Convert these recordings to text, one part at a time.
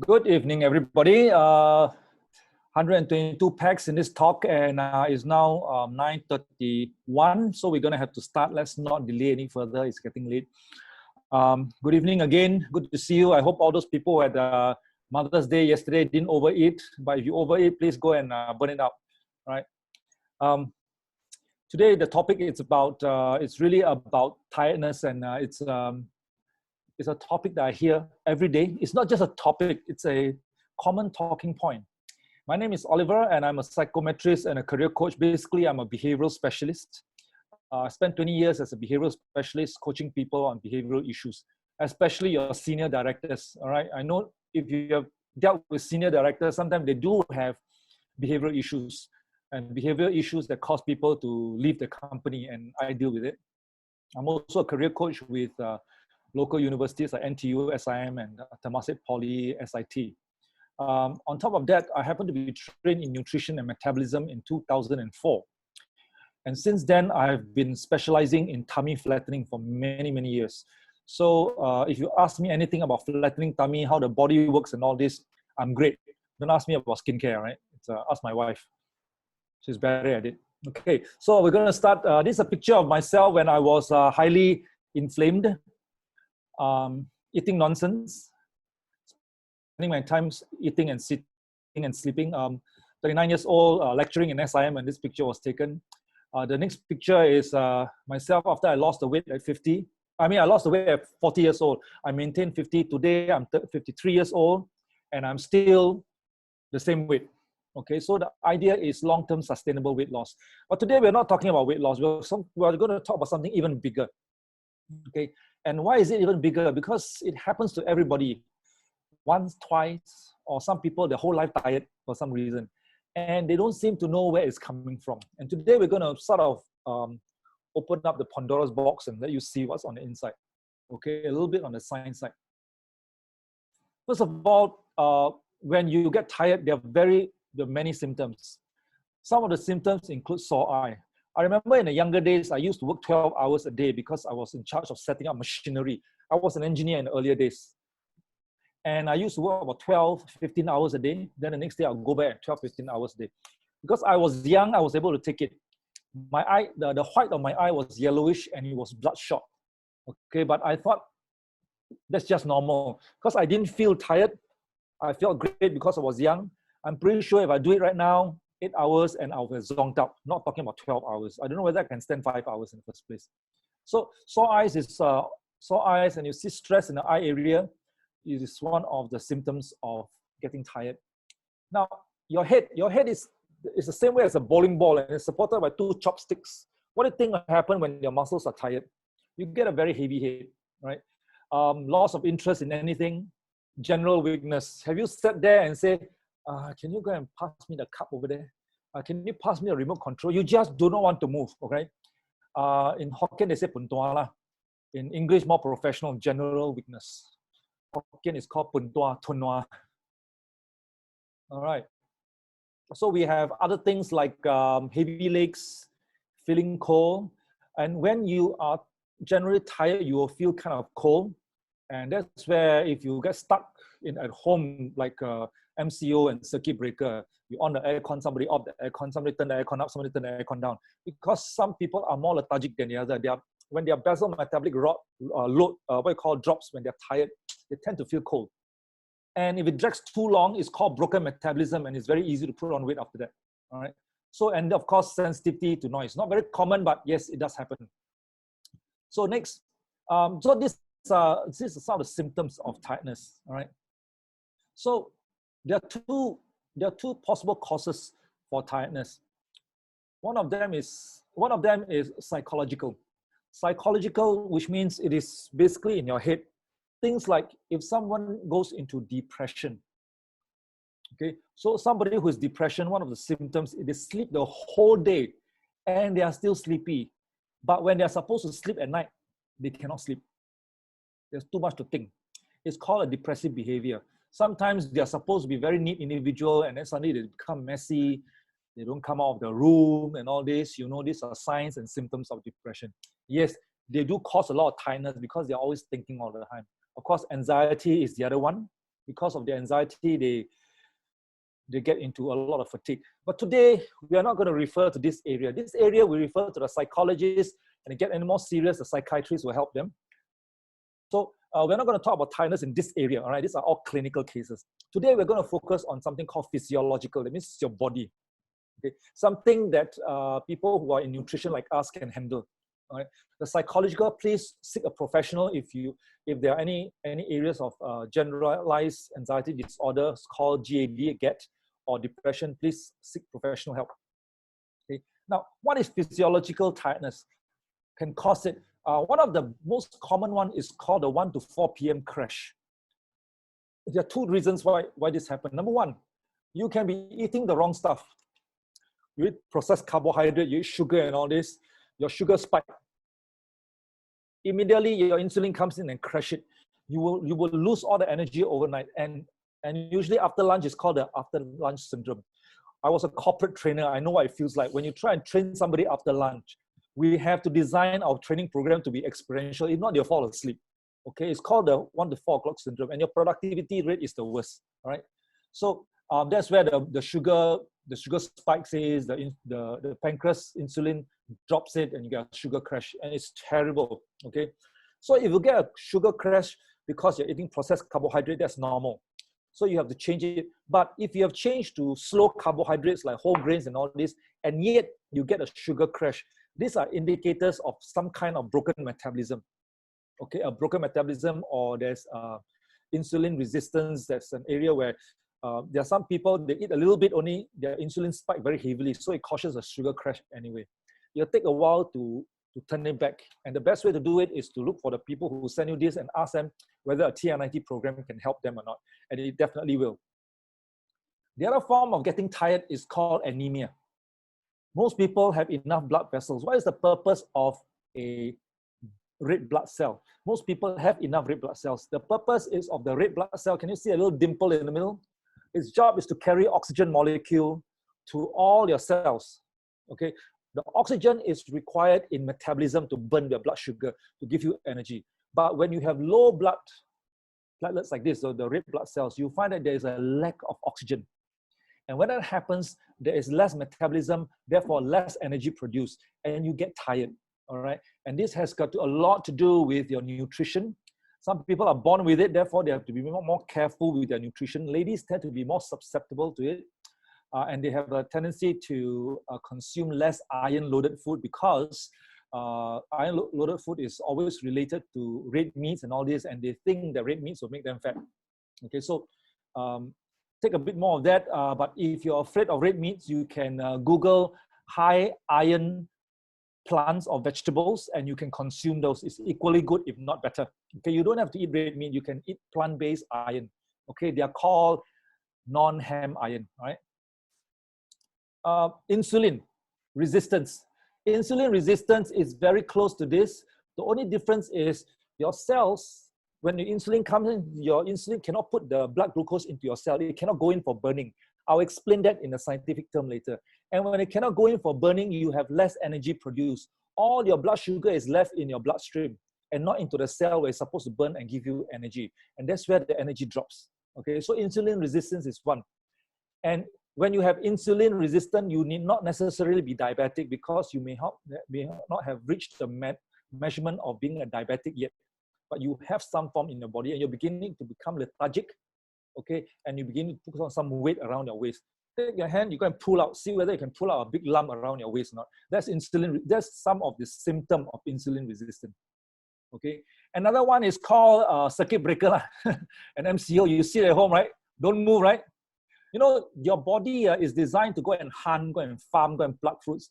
Good evening, everybody. 122 packs in this talk, and it's now 9:31. So we're going to have to start. Let's not delay any further. It's getting late. Good evening again. Good to see you. I hope all those people who had Mother's Day yesterday didn't overeat. But if you overeat, please go and burn it up. All right. Today the topic is about. It's really about tiredness, and it's a topic that I hear every day. It's not just a topic, it's a common talking point. My name is Oliver, and I'm a psychometrist and a career coach. Basically, I'm a behavioral specialist. I spent 20 years as a behavioral specialist coaching people on behavioral issues, especially your senior directors. All right. I know if you have dealt with senior directors, sometimes they do have behavioral issues and behavioral issues that cause people to leave the company, and I deal with it. I'm also a career coach with local universities like NTU, SIM, and Temasek Poly, SIT. On top of that, I happen to be trained in nutrition and metabolism in 2004. And since then, I've been specializing in tummy flattening for many, many years. So if you ask me anything about flattening tummy, how the body works and all this, I'm great. Don't ask me about skincare, right? Ask my wife. She's better at it. Okay, so we're going to start. This is a picture of myself when I was highly inflamed. Eating nonsense, spending my time eating and sitting and sleeping. 39 years old, lecturing in SIM, and this picture was taken. The next picture is myself after I lost the weight at 50. I lost the weight at 40 years old. I maintained 50. Today, I'm 53 years old, and I'm still the same weight. Okay, so the idea is long-term sustainable weight loss. But today, we're not talking about weight loss. We're going to talk about something even bigger. Okay, and why is it even bigger? Because it happens to everybody once, twice, or some people their whole life tired for some reason, and they don't seem to know where it's coming from. And today we're going to sort of open up the Pandora's box and let you see what's on the inside. Okay, a little bit on the science side. First of all, when you get tired, there are many symptoms. Some of the symptoms include sore eye. I remember in the younger days, I used to work 12 hours a day because I was in charge of setting up machinery. I was an engineer in the earlier days. And I used to work about 12, 15 hours a day. Then the next day I'll go back at 12, 15 hours a day. Because I was young, I was able to take it. My eye, the white of my eye was yellowish and it was bloodshot. Okay, but I thought that's just normal. Because I didn't feel tired. I felt great because I was young. I'm pretty sure if I do it right now, 8 hours and I'll get zonked out. Not talking about 12 hours. I don't know whether I can stand 5 hours in the first place. So sore eyes is sore eyes, and you see stress in the eye area. It is one of the symptoms of getting tired. Now, your head is the same way as a bowling ball, and it's supported by 2 chopsticks. What do you think will happen when your muscles are tired? You get a very heavy head, right? Loss of interest in anything, general weakness. Have you sat there and said, can you go and pass me the cup over there? Can you pass me the remote control? You just do not want to move, okay? In Hokkien, they say pun tua lah. In English, more professional, general weakness. Hokkien is called pun tua, tun noa. All right. So we have other things like heavy legs, feeling cold. And when you are generally tired, you will feel kind of cold. And that's where if you get stuck at home, like MCO and circuit breaker, you on the aircon, somebody off the aircon, somebody turn the aircon up, somebody turn the aircon down. Because some people are more lethargic than the other. When their basal metabolic load, what you call drops, when they're tired, they tend to feel cold. And if it drags too long, it's called broken metabolism, and it's very easy to put on weight after that. All right. So, and of course, sensitivity to noise. Not very common, but yes, it does happen. So next, so this is some of the symptoms of tiredness. All right. So there are two possible causes for tiredness. One of them is psychological. Psychological, which means it is basically in your head. Things like if someone goes into depression. Okay, so somebody who is depression, one of the symptoms is they sleep the whole day and they are still sleepy. But when they are supposed to sleep at night, they cannot sleep. There's too much to think. It's called a depressive behavior. Sometimes they are supposed to be very neat individual, and then suddenly they become messy. They don't come out of the room and all this. You know, these are signs and symptoms of depression. Yes, they do cause a lot of tiredness because they're always thinking all the time. Of course, anxiety is the other one. because of the anxiety, they get into a lot of fatigue. But today, we are not going to refer to this area. This area, we refer to the psychologists, and get any more serious, the psychiatrists will help them. So we're not going to talk about tiredness in this area, all right? These are all clinical cases. Today, we're going to focus on something called physiological. That means it's your body. Okay? Something that people who are in nutrition like us can handle. All right? The psychological, please seek a professional if there are any areas of generalized anxiety disorders called GAD, or depression, please seek professional help. Okay. Now, what is physiological tiredness? Can cause it. One of the most common one is called the 1 to 4 p.m. crash. There are two reasons why this happens. Number one, you can be eating the wrong stuff. You eat processed carbohydrate, you eat sugar and all this, your sugar spike. Immediately your insulin comes in and crash it. You will lose all the energy overnight. And usually after lunch, it's called the after lunch syndrome. I was a corporate trainer. I know what it feels like. When you try and train somebody after lunch, we have to design our training program to be experiential. If not, you'll fall asleep. Okay, it's called the 1 to 4 o'clock syndrome, and your productivity rate is the worst. All right, so that's where the sugar spikes is, the pancreas insulin drops it, and you get a sugar crash, and it's terrible. Okay, so if you get a sugar crash because you're eating processed carbohydrate, that's normal. So you have to change it. But if you have changed to slow carbohydrates like whole grains and all this, and yet you get a sugar crash, these are indicators of some kind of broken metabolism. Okay, a broken metabolism, or there's insulin resistance. That's an area where there are some people, they eat a little bit only, their insulin spike very heavily, so it causes a sugar crash anyway. It'll take a while to turn it back. And the best way to do it is to look for the people who send you this and ask them whether a TNIT program can help them or not. And it definitely will. The other form of getting tired is called anemia. Most people have enough blood vessels. What is the purpose of a red blood cell? Most people have enough red blood cells. The purpose is of the red blood cell. Can you see a little dimple in the middle? Its job is to carry oxygen molecule to all your cells. Okay, the oxygen is required in metabolism to burn your blood sugar to give you energy. But when you have low blood platelets like this, so the red blood cells, you find that there is a lack of oxygen. And when that happens, there is less metabolism, therefore less energy produced, and you get tired. All right, and this has got a lot to do with your nutrition. Some people are born with it, therefore they have to be more careful with their nutrition. Ladies tend to be more susceptible to it, and they have a tendency to consume less iron-loaded food, because iron-loaded food is always related to red meats and all this, and they think that red meats will make them fat. Okay, so take a bit more of that, but if you're afraid of red meats, you can Google high iron plants or vegetables, and you can consume those. It's equally good, if not better. Okay, you don't have to eat red meat. You can eat plant-based iron. Okay, they are called non-ham iron. All right. Insulin resistance. Insulin resistance is very close to this. The only difference is your cells, when the insulin comes in, your insulin cannot put the blood glucose into your cell. It cannot go in for burning. I'll explain that in a scientific term later. And when it cannot go in for burning, you have less energy produced. All your blood sugar is left in your bloodstream and not into the cell where it's supposed to burn and give you energy. And that's where the energy drops. Okay, so insulin resistance is one. And when you have insulin resistance, you need not necessarily be diabetic, because you may not have reached the measurement of being a diabetic yet. But you have some form in your body, and you're beginning to become lethargic. Okay, and you begin to put on some weight around your waist. Take your hand, you go and pull out, see whether you can pull out a big lump around your waist or not. That's insulin. That's some of the symptom of insulin resistance. Okay, another one is called circuit breaker, an MCO. You sit at home, right? Don't move, right? You know, your body is designed to go and hunt, go and farm, go and pluck fruits.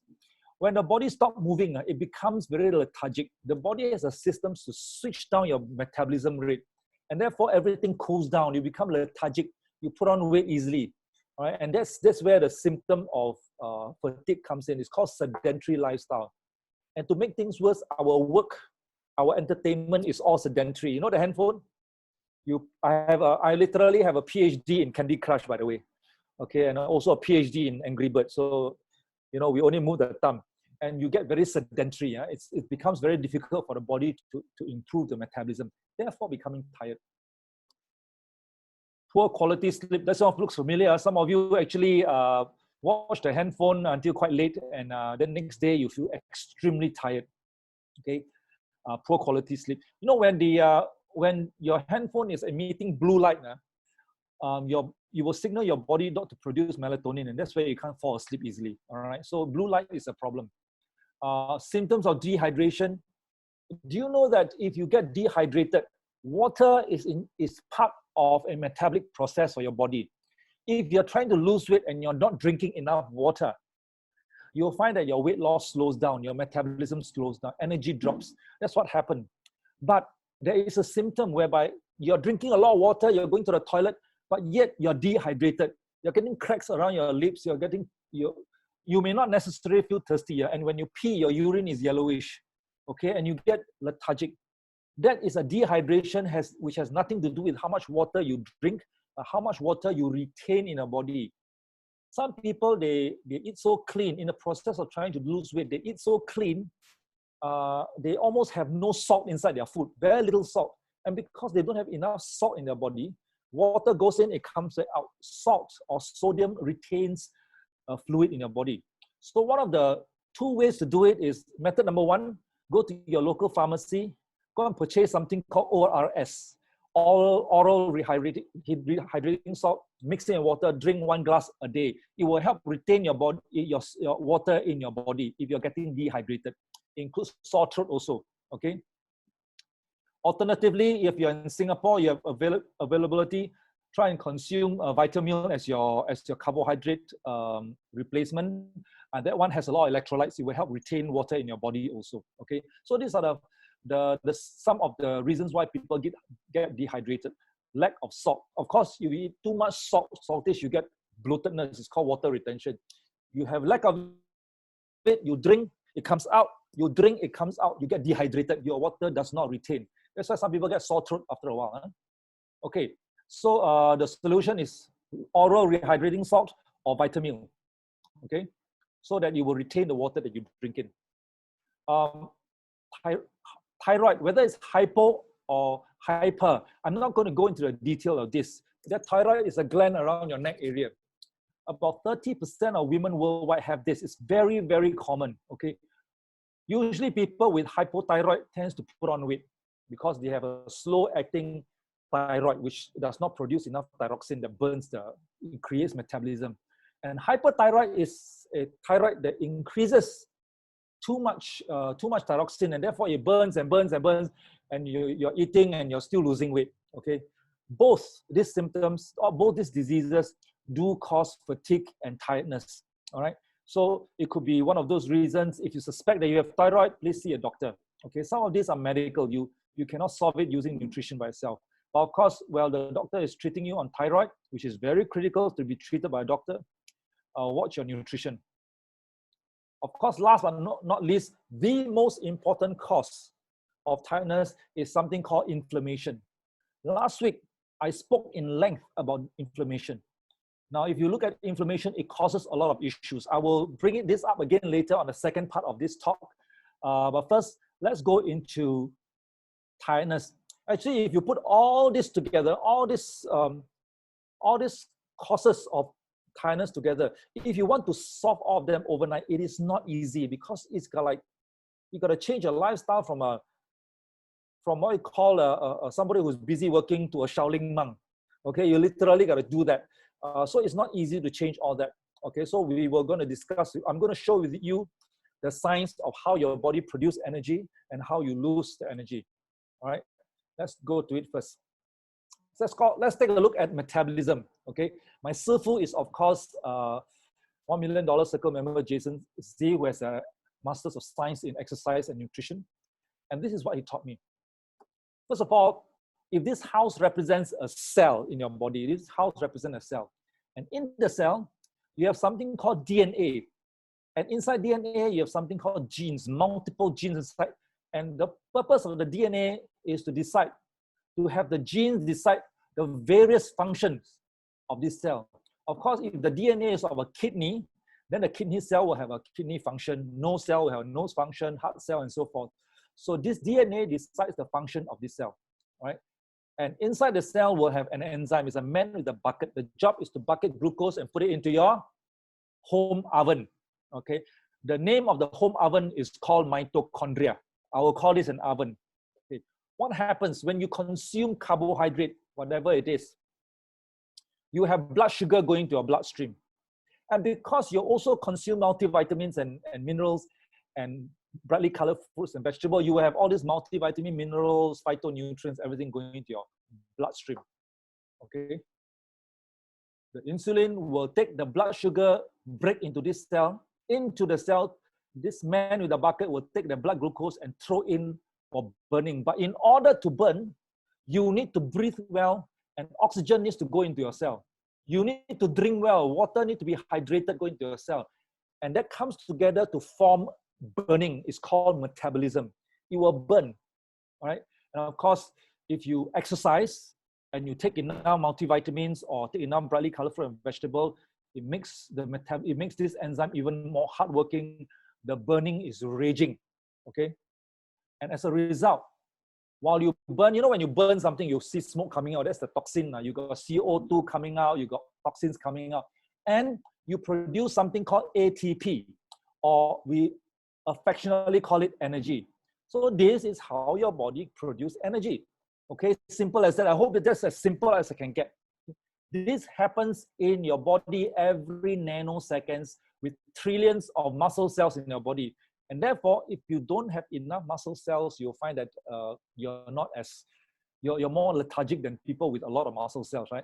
When the body stops moving, it becomes very lethargic. The body has a system to switch down your metabolism rate, and therefore everything cools down. You become lethargic. You put on weight easily. All right? And that's where the symptom of fatigue comes in. It's called sedentary lifestyle. And to make things worse, our work, our entertainment is all sedentary. You know the handphone? I literally have a PhD in Candy Crush, by the way. Okay, and also a PhD in Angry Birds. So, you know, we only move the thumb. And you get very sedentary. Yeah? It becomes very difficult for the body to improve the metabolism, therefore becoming tired. poor quality sleep. That sort of looks familiar. Some of you actually watch the handphone until quite late, and then next day you feel extremely tired. Okay, poor quality sleep. You know, when your handphone is emitting blue light, you will signal your body not to produce melatonin, and that's why you can't fall asleep easily. All right, so blue light is a problem. Symptoms of dehydration. Do you know that if you get dehydrated, water is part of a metabolic process for your body? If you're trying to lose weight and you're not drinking enough water, you'll find that your weight loss slows down, your metabolism slows down, energy drops. That's what happened. But there is a symptom whereby you're drinking a lot of water, you're going to the toilet, but yet you're dehydrated. You're getting cracks around your lips, you may not necessarily feel thirsty, and when you pee, your urine is yellowish, okay, and you get lethargic. That is a dehydration which has nothing to do with how much water you drink, but how much water you retain in your body. Some people, they eat so clean in the process of trying to lose weight. They eat so clean, they almost have no salt inside their food, very little salt. And because they don't have enough salt in their body, water goes in, it comes out. Salt or sodium retains fluid in your body. So one of the 2 ways to do it is, method number 1, go to your local pharmacy, go and purchase something called ORS, oral rehydrating salt, mix it in water, drink 1 glass a day. It will help retain your water in your body if you're getting dehydrated. It includes sore throat also, okay? Alternatively, if you're in Singapore, you have availability, try and consume Vitamilk as your carbohydrate replacement. And that one has a lot of electrolytes. It will help retain water in your body also. Okay, so these are some of the reasons why people get dehydrated. Lack of salt. Of course, you eat too much saltish, you get bloatedness. It's called water retention. You have lack of it, you drink, it comes out. You drink, it comes out. You get dehydrated. Your water does not retain. That's why some people get sore throat after a while. Huh? Okay, so the solution is oral rehydrating salt or Vitamilk. Okay, so that you will retain the water that you drink in. Thyroid, whether it's hypo or hyper, I'm not going to go into the detail of this. That thyroid is a gland around your neck area. About 30% of women worldwide have this. It's very, very common. Okay, usually people with hypothyroid tends to put on weight because they have a slow-acting thyroid, which does not produce enough thyroxine that it creates metabolism. And hyperthyroid is a thyroid that increases too much thyroxine, and therefore it burns and burns and burns, and you're eating and you're still losing weight. Okay, both these symptoms or both these diseases do cause fatigue and tiredness. All right, so it could be one of those reasons. If you suspect that you have thyroid, please see a doctor. Okay, some of these are medical. You cannot solve it using nutrition by itself. But of course, while the doctor is treating you on thyroid, which is very critical to be treated by a doctor, watch your nutrition. Of course, last but not least, the most important cause of tiredness is something called inflammation. Last week, I spoke in length about inflammation. Now, if you look at inflammation, it causes a lot of issues. I will bring this up again later on the second part of this talk. But first, let's go into tiredness. Actually, if you put all this together, all these causes of tiredness together, if you want to solve all of them overnight, it is not easy, because it's you got to change your lifestyle from what you call somebody who's busy working to a Shaolin monk. Okay, you literally got to do that. So it's not easy to change all that. Okay, so we were going to discuss. I'm going to show with you the science of how your body produces energy and how you lose the energy. All right, let's go to it first. Let's take a look at metabolism. Okay, my Sifu is of course $1 Million Circle member Jason Z, who has a Masters of Science in Exercise and Nutrition, and this is what he taught me. First of all, if this house represents a cell in your body, this house represents a cell, and in the cell you have something called DNA, and inside DNA you have something called genes, multiple genes inside, and the purpose of the DNA is to have the genes decide the various functions of this cell. Of course, if the DNA is of a kidney, then the kidney cell will have a kidney function, nose cell will have a nose function, heart cell, and so forth. So this DNA decides the function of this cell, right? And inside the cell will have an enzyme. It's a man with a bucket. The job is to bucket glucose and put it into your home oven. Okay. The name of the home oven is called mitochondria. I will call this an oven. Okay. What happens when you consume carbohydrate, whatever it is? You have blood sugar going to your bloodstream. And because you also consume multivitamins and minerals and brightly colored fruits and vegetables, you will have all these multivitamin, minerals, phytonutrients, everything going into your bloodstream. Okay. The insulin will take the blood sugar, break into this cell. Into the cell, this man with the bucket will take the blood glucose and throw in for burning. But in order to burn, you need to breathe well, and oxygen needs to go into your cell. You need to drink well. Water needs to be hydrated, go into your cell. And that comes together to form burning. It's called metabolism. It will burn, all right? And of course, if you exercise and you take enough multivitamins or take enough brightly colored fruit and vegetable, it makes this enzyme even more hardworking. The burning is raging, okay? And as a result, while you burn, you know, when you burn something, you see smoke coming out. That's the toxin. You got CO2 coming out. You got toxins coming out, and you produce something called ATP, or we affectionately call it energy. So this is how your body produces energy. Okay, simple as that. I hope that that's as simple as I can get. This happens in your body every nanoseconds with trillions of muscle cells in your body. And therefore, if you don't have enough muscle cells, you'll find that you're more lethargic than people with a lot of muscle cells, right?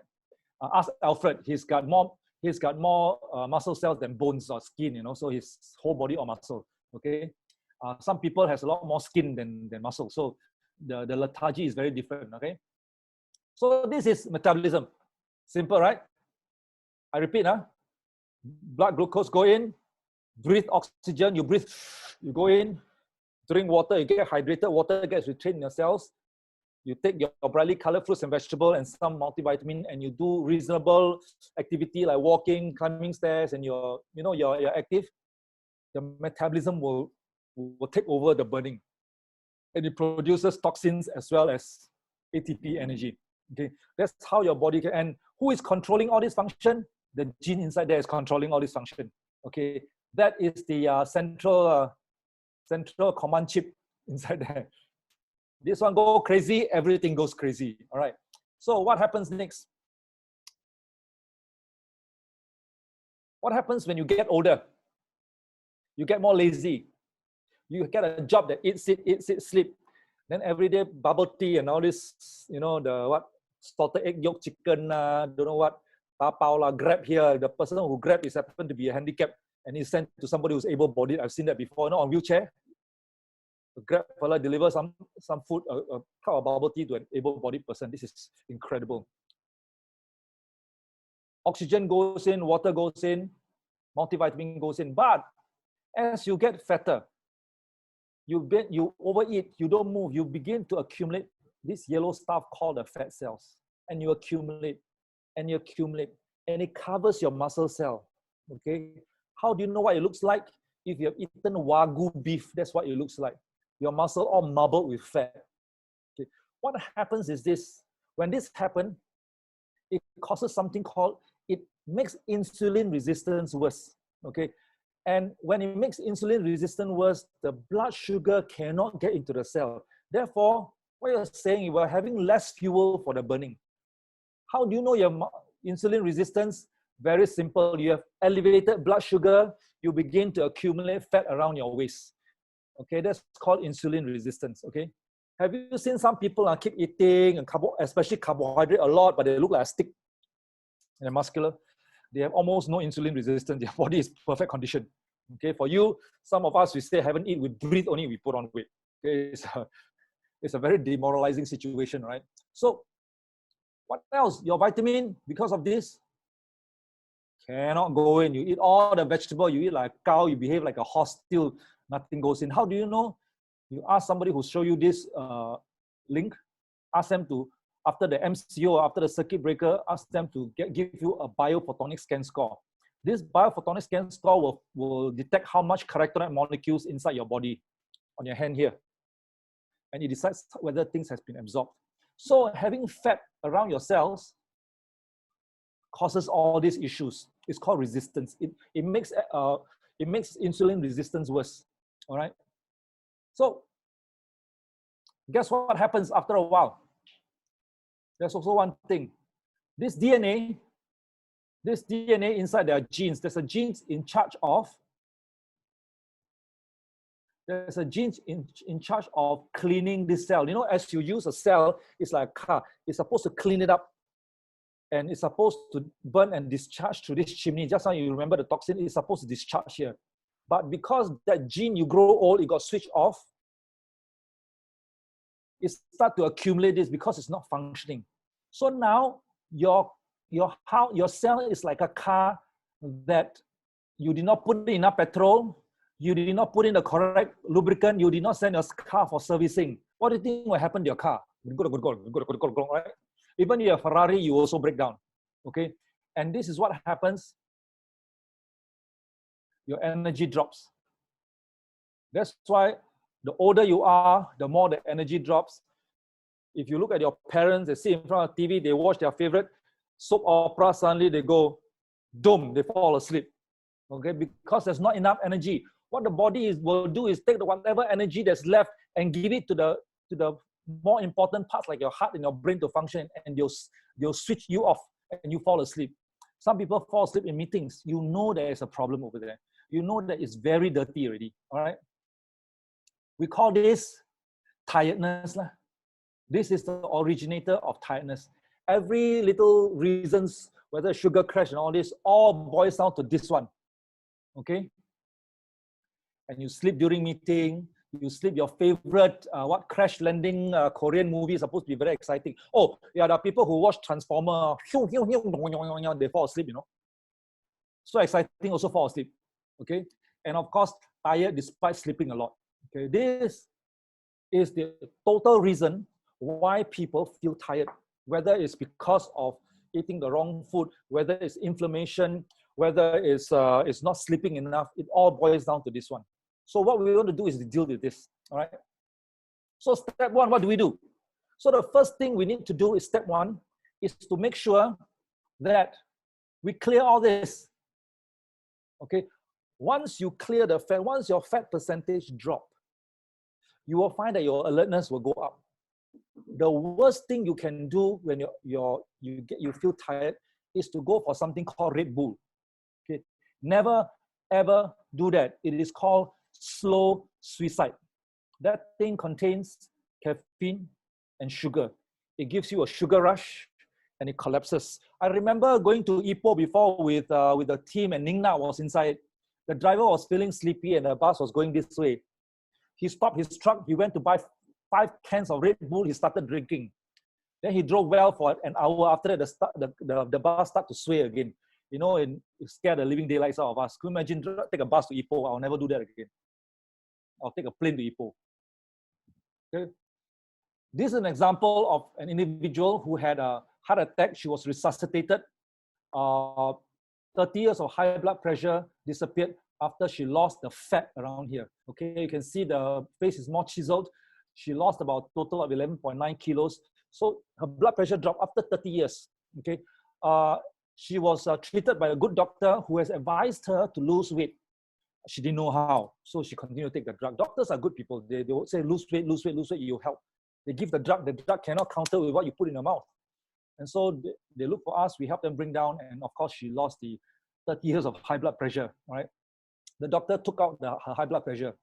Ask Alfred, he's got more muscle cells than bones or skin, you know, so his whole body all muscle, okay? Some people has a lot more skin than muscle, so the lethargy is very different, okay? So this is metabolism. Simple, right? I repeat, blood glucose go in, breathe oxygen, you breathe, you go in, drink water, you get hydrated, water gets retained in your cells. You take your brightly colored fruits and vegetables and some multivitamin, and you do reasonable activity like walking, climbing stairs, and you're active. The metabolism will take over the burning, and it produces toxins as well as ATP energy. Okay, that's how your body can. And who is controlling all this function? The gene inside there is controlling all this function. Okay, that is the central command chip inside there. This one go crazy, everything goes crazy. All right. So what happens next? What happens when you get older? You get more lazy. You get a job that eat, sit, sleep. Then every day bubble tea and all this, you know, the what salted egg yolk chicken, don't know what, tapao la, Grab here. The person who Grab is happened to be a handicap and he's sent to somebody who's able-bodied. I've seen that before, you know, on wheelchair. A Grab fella delivers some food, a cup of bubble tea to an able-bodied person. This is incredible. Oxygen goes in, water goes in, multivitamin goes in. But as you get fatter, you overeat, you don't move, you begin to accumulate this yellow stuff called the fat cells. And you accumulate, and you accumulate, and it covers your muscle cell. Okay? How do you know what it looks like? If you have eaten Wagyu beef, that's what it looks like. Your muscle all marbled with fat. Okay. What happens is this, when this happens, it causes something called, it makes insulin resistance worse. Okay. And when it makes insulin resistance worse, the blood sugar cannot get into the cell. Therefore, what you're saying, you are having less fuel for the burning. How do you know your insulin resistance? Very simple. You have elevated blood sugar, you begin to accumulate fat around your waist. Okay, that's called insulin resistance. Okay, have you seen some people keep eating and especially carbohydrate a lot, but they look like a stick and they're muscular? They have almost no insulin resistance. Their body is perfect condition. Okay, for you, some of us, we stay haven't eaten, we breathe only, we put on weight. Okay, it's a very demoralizing situation, right? So, what else? Your vitamin, because of this, cannot go in. You eat all the vegetable, you eat like a cow, you behave like a horse, still nothing goes in. How do you know? You ask somebody who show you this link, ask them to, after the MCO, after the circuit breaker, ask them to give you a biophotonic scan score. This biophotonic scan score will detect how much carotenoid molecules inside your body, on your hand here. And it decides whether things has been absorbed. So having fat around your cells causes all these issues. It's called resistance. It makes insulin resistance worse. All right. So guess what happens after a while? There's also one thing. This DNA inside their genes, there's a gene in charge of cleaning this cell. You know, as you use a cell, it's like a car. It's supposed to clean it up. And it's supposed to burn and discharge through this chimney. Just now you remember the toxin is supposed to discharge here. But because that gene, you grow old, it got switched off, it starts to accumulate this because it's not functioning. So now your cell is like a car that you did not put enough petrol, you did not put in the correct lubricant, you did not send your car for servicing. What do you think will happen to your car? Right? Even your Ferrari, you also break down. Okay? And this is what happens. Your energy drops. That's why the older you are, the more the energy drops. If you look at your parents, they sit in front of TV, they watch their favorite soap opera, suddenly they go, doom, they fall asleep. Okay? Because there's not enough energy. What the body will do is take whatever energy that's left and give it to the more important parts like your heart and your brain to function, and they'll switch you off and you fall asleep. Some people fall asleep in meetings. You know there is a problem over there. You know that it's very dirty already. All right. We call this tiredness. This is the originator of tiredness. Every little reasons, whether sugar crash and all this, all boils down to this one. Okay. And you sleep during meeting. You sleep your favorite, crash landing Korean movie is supposed to be very exciting. Oh, yeah, there are people who watch Transformer, they fall asleep, you know. So exciting, also fall asleep, okay? And of course, tired despite sleeping a lot, okay? This is the total reason why people feel tired, whether it's because of eating the wrong food, whether it's inflammation, whether it's not sleeping enough, it all boils down to this one. So what we want to do is to deal with this, all right? So step one, what do we do? So the first thing we need to do is step one, is to make sure that we clear all this, okay? Once you clear the fat, once your fat percentage drop, you will find that your alertness will go up. The worst thing you can do when you feel tired is to go for something called Red Bull, okay? Never, ever do that. It is called slow suicide. That thing contains caffeine and sugar. It gives you a sugar rush and it collapses. I remember going to Ipoh before with the team, and Ning Na was inside. The driver was feeling sleepy and the bus was going this way. He stopped his truck. He went to buy 5 cans of Red Bull. He started drinking. Then he drove well for an hour. After that, the bus started to sway again. You know, and it scared the living daylights out of us. Can you imagine take a bus to Ipoh? I'll never do that again. I'll take a plane to Ipoh. Okay. This is an example of an individual who had a heart attack. She was resuscitated. 30 years of high blood pressure disappeared after she lost the fat around here. Okay, you can see the face is more chiseled. She lost about a total of 11.9 kilos. So her blood pressure dropped after 30 years. Okay, she was treated by a good doctor who has advised her to lose weight. She didn't know how, so she continued to take the drug. Doctors are good people. They would say, lose weight, you help. They give the drug cannot counter with what you put in your mouth. And so they look for us, we help them bring down, and of course she lost the 30 years of high blood pressure, right? The doctor took out her high blood pressure,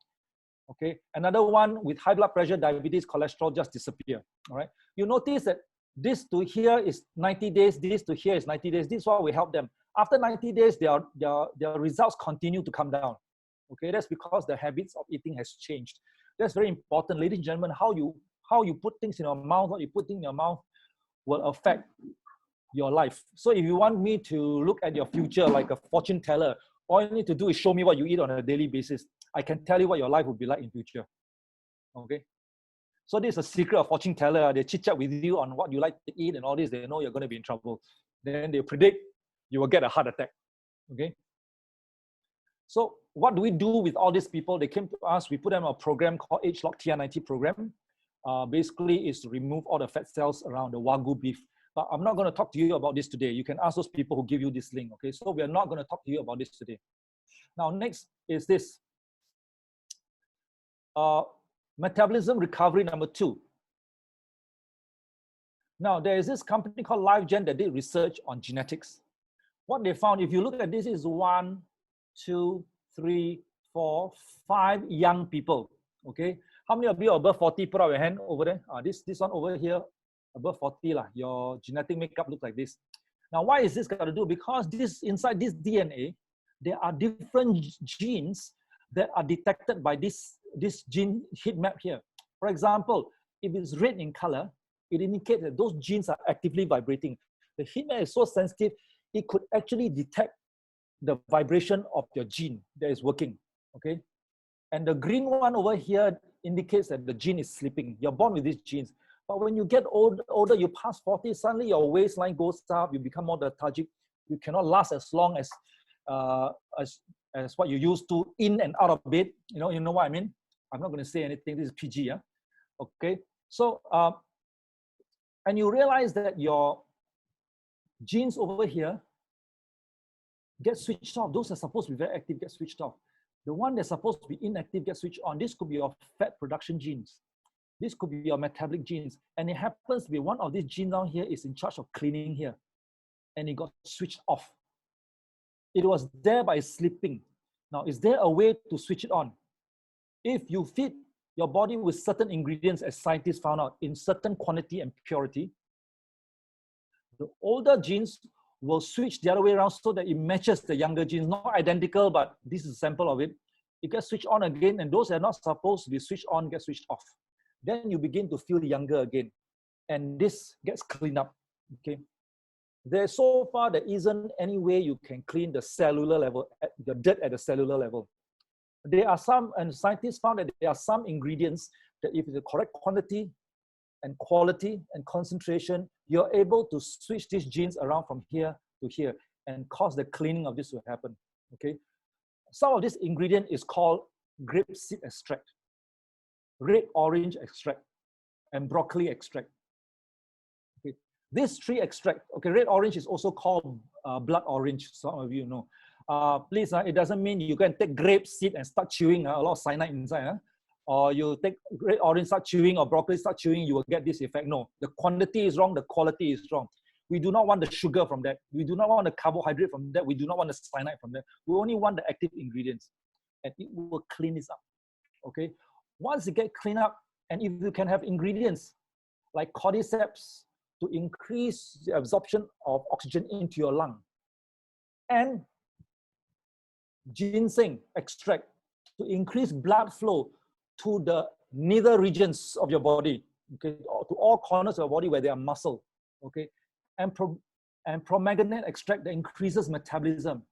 okay? Another one with high blood pressure, diabetes, cholesterol just disappear, all right? You notice that this to here is 90 days, this to here is 90 days. This is why we help them. After 90 days, their results continue to come down. Okay, that's because the habits of eating has changed. That's very important, ladies and gentlemen. How you put things in your mouth, what you put in your mouth will affect your life. So if you want me to look at your future like a fortune teller, all you need to do is show me what you eat on a daily basis. I can tell you what your life will be like in future. Okay. So this is a secret of fortune teller. They chit chat with you on what you like to eat and all this. They know you're going to be in trouble. Then they predict you will get a heart attack. Okay. So what do we do with all these people? They came to us, we put them on a program called ageLOC TR90 program. basically is to remove all the fat cells around the Wagyu beef. But I'm not going to talk to you about this today. You can ask those people who give you this link, okay? So we are not going to talk to you about this today. Now, next is this. Metabolism recovery number 2. Now, there is this company called LifeGen that did research on genetics. What they found, if you look at this, is 1, 2, 3, 4, 5 young people, okay? How many of you are above 40? Put out your hand over there. This one over here, above 40, your genetic makeup looks like this. Now, why is this got to do? Because inside this DNA, there are different genes that are detected by this gene heat map here. For example, if it's red in color, it indicates that those genes are actively vibrating. The heat map is so sensitive, it could actually detect the vibration of your gene that is working, okay? And the green one over here indicates that the gene is sleeping. You're born with these genes. But when you get older, you pass 40, suddenly your waistline goes up, you become more lethargic. You cannot last as long as what you used to in and out of bed. You know what I mean? I'm not going to say anything. This is PG, yeah? Okay. So, and you realize that your genes over here get switched off. Those are supposed to be very active, get switched off. The one that's supposed to be inactive gets switched on. This could be your fat production genes. This could be your metabolic genes. And it happens to be one of these genes down here is in charge of cleaning here. And it got switched off. It was there by sleeping. Now, is there a way to switch it on? If you feed your body with certain ingredients, as scientists found out, in certain quantity and purity, the older genes will switch the other way around so that it matches the younger genes. Not identical, but this is a sample of it. It gets switched on again, and those that are not supposed to be switched on get switched off. Then you begin to feel younger again. And this gets cleaned up, okay? So far, there isn't any way you can clean the cellular level, the dirt at the cellular level. There are some, and scientists found that there are some ingredients that if it's the correct quantity and quality and concentration, you're able to switch these genes around from here to here and cause the cleaning of this to happen, okay? Some of this ingredient is called grapeseed extract, red orange extract, and broccoli extract. Okay. These 3 extract, okay, red orange is also called blood orange, some of you know. Please, it doesn't mean you can take grape seed and start chewing, a lot of cyanide inside. Or you take red orange, start chewing, or broccoli, start chewing, you will get this effect. No, the quantity is wrong, the quality is wrong. We do not want the sugar from that. We do not want the carbohydrate from that. We do not want the cyanide from that. We only want the active ingredients. And it will clean this up, okay? Once it gets cleaned up, and if you can have ingredients like cordyceps to increase the absorption of oxygen into your lung, and ginseng extract to increase blood flow to the nether regions of your body, okay, to all corners of your body where there are muscle, okay, and promanganate extract that increases metabolism,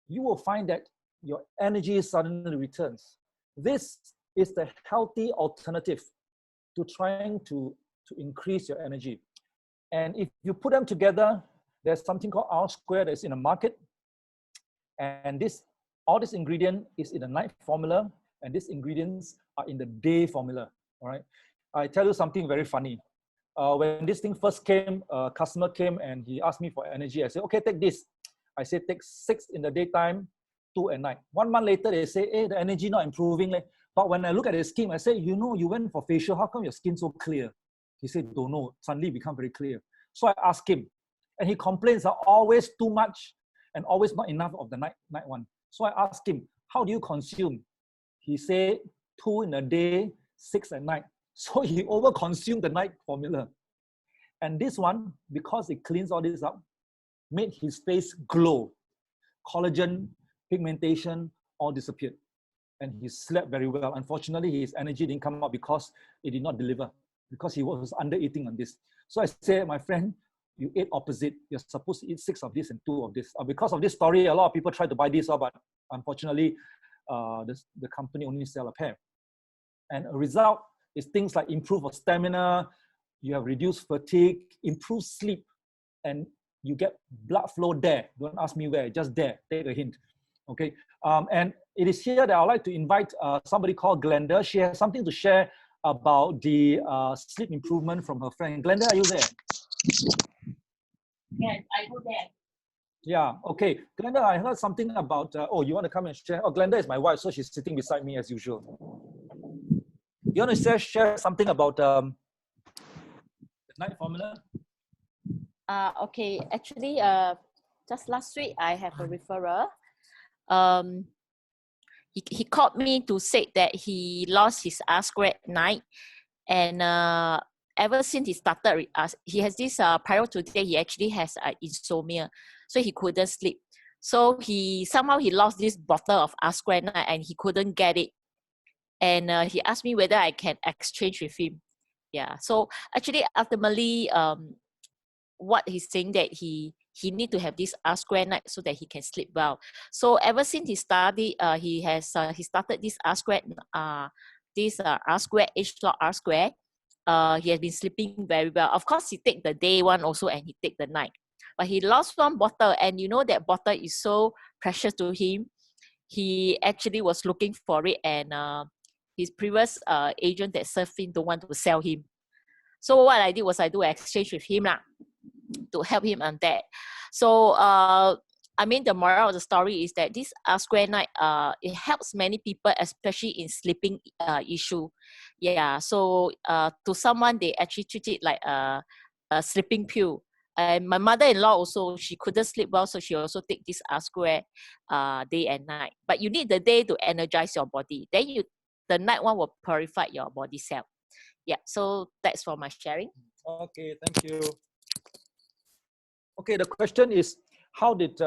you will find that your energy suddenly returns. This is the healthy alternative to trying to increase your energy. And if you put them together, there's something called R squared that's in the market. And all this ingredient is in the night formula, and these ingredients are in the day formula, all right? I tell you something very funny. When this thing first came, a customer came and he asked me for energy. I said, okay, take this. I said, take 6 in the daytime, 2 at night. 1 month later, they say, hey, the energy not improving. But when I look at his skin, I say, you know, you went for facial, how come your skin so clear? He said, don't know, suddenly become very clear. So I asked him, and he complains that always too much and always not enough of the night one. So I asked him, how do you consume? He said 2 in a day, 6 at night. So he over-consumed the night formula. And this one, because it cleans all this up, made his face glow. Collagen, pigmentation, all disappeared. And he slept very well. Unfortunately, his energy didn't come out because it did not deliver, because he was under-eating on this. So I said, my friend, you ate opposite. You're supposed to eat 6 of this and 2 of this. Because of this story, a lot of people tried to buy this, but unfortunately, the company only sell a pair. And a result is things like improved stamina, you have reduced fatigue, improved sleep, and you get blood flow there. Don't ask me where, just there, take a hint. Okay, and it is here that I'd like to invite somebody called Glenda. She has something to share about the sleep improvement from her friend. Glenda, are you there? Yes, I go there. Yeah, okay. Glenda, I heard something about, oh, you want to come and share? Oh, Glenda is my wife, so she's sitting beside me as usual. You want to share something about the night formula? Okay, actually, just last week, I have a referral. He called me to say that he lost his R-squared night, and ever since he started, he has this prior to today, he actually has insomnia, so he couldn't sleep. So somehow he lost this bottle of R-squared night and he couldn't get it. And he asked me whether I can exchange with him. Yeah. So actually, ultimately, what he's saying that he need to have this R-squared night so that he can sleep well. So ever since he started, he started this R-squared R-squared H-log R-squared. He has been sleeping very well. Of course, he take the day one also and he take the night. But he lost one bottle, and you know that bottle is so precious to him. He actually was looking for it, and his previous agent that served him don't want to sell him. So what I did was I do an exchange with him to help him on that. So I mean, the moral of the story is that this R-squared night, it helps many people, especially in sleeping issue. Yeah, so to someone, they actually treat it like a sleeping pill. And my mother-in-law also, she couldn't sleep well, so she also take this R-squared day and night. But you need the day to energize your body. Then the night one will purify your body cell. Yeah, so that's for my sharing. Okay, thank you. Okay, the question is, how did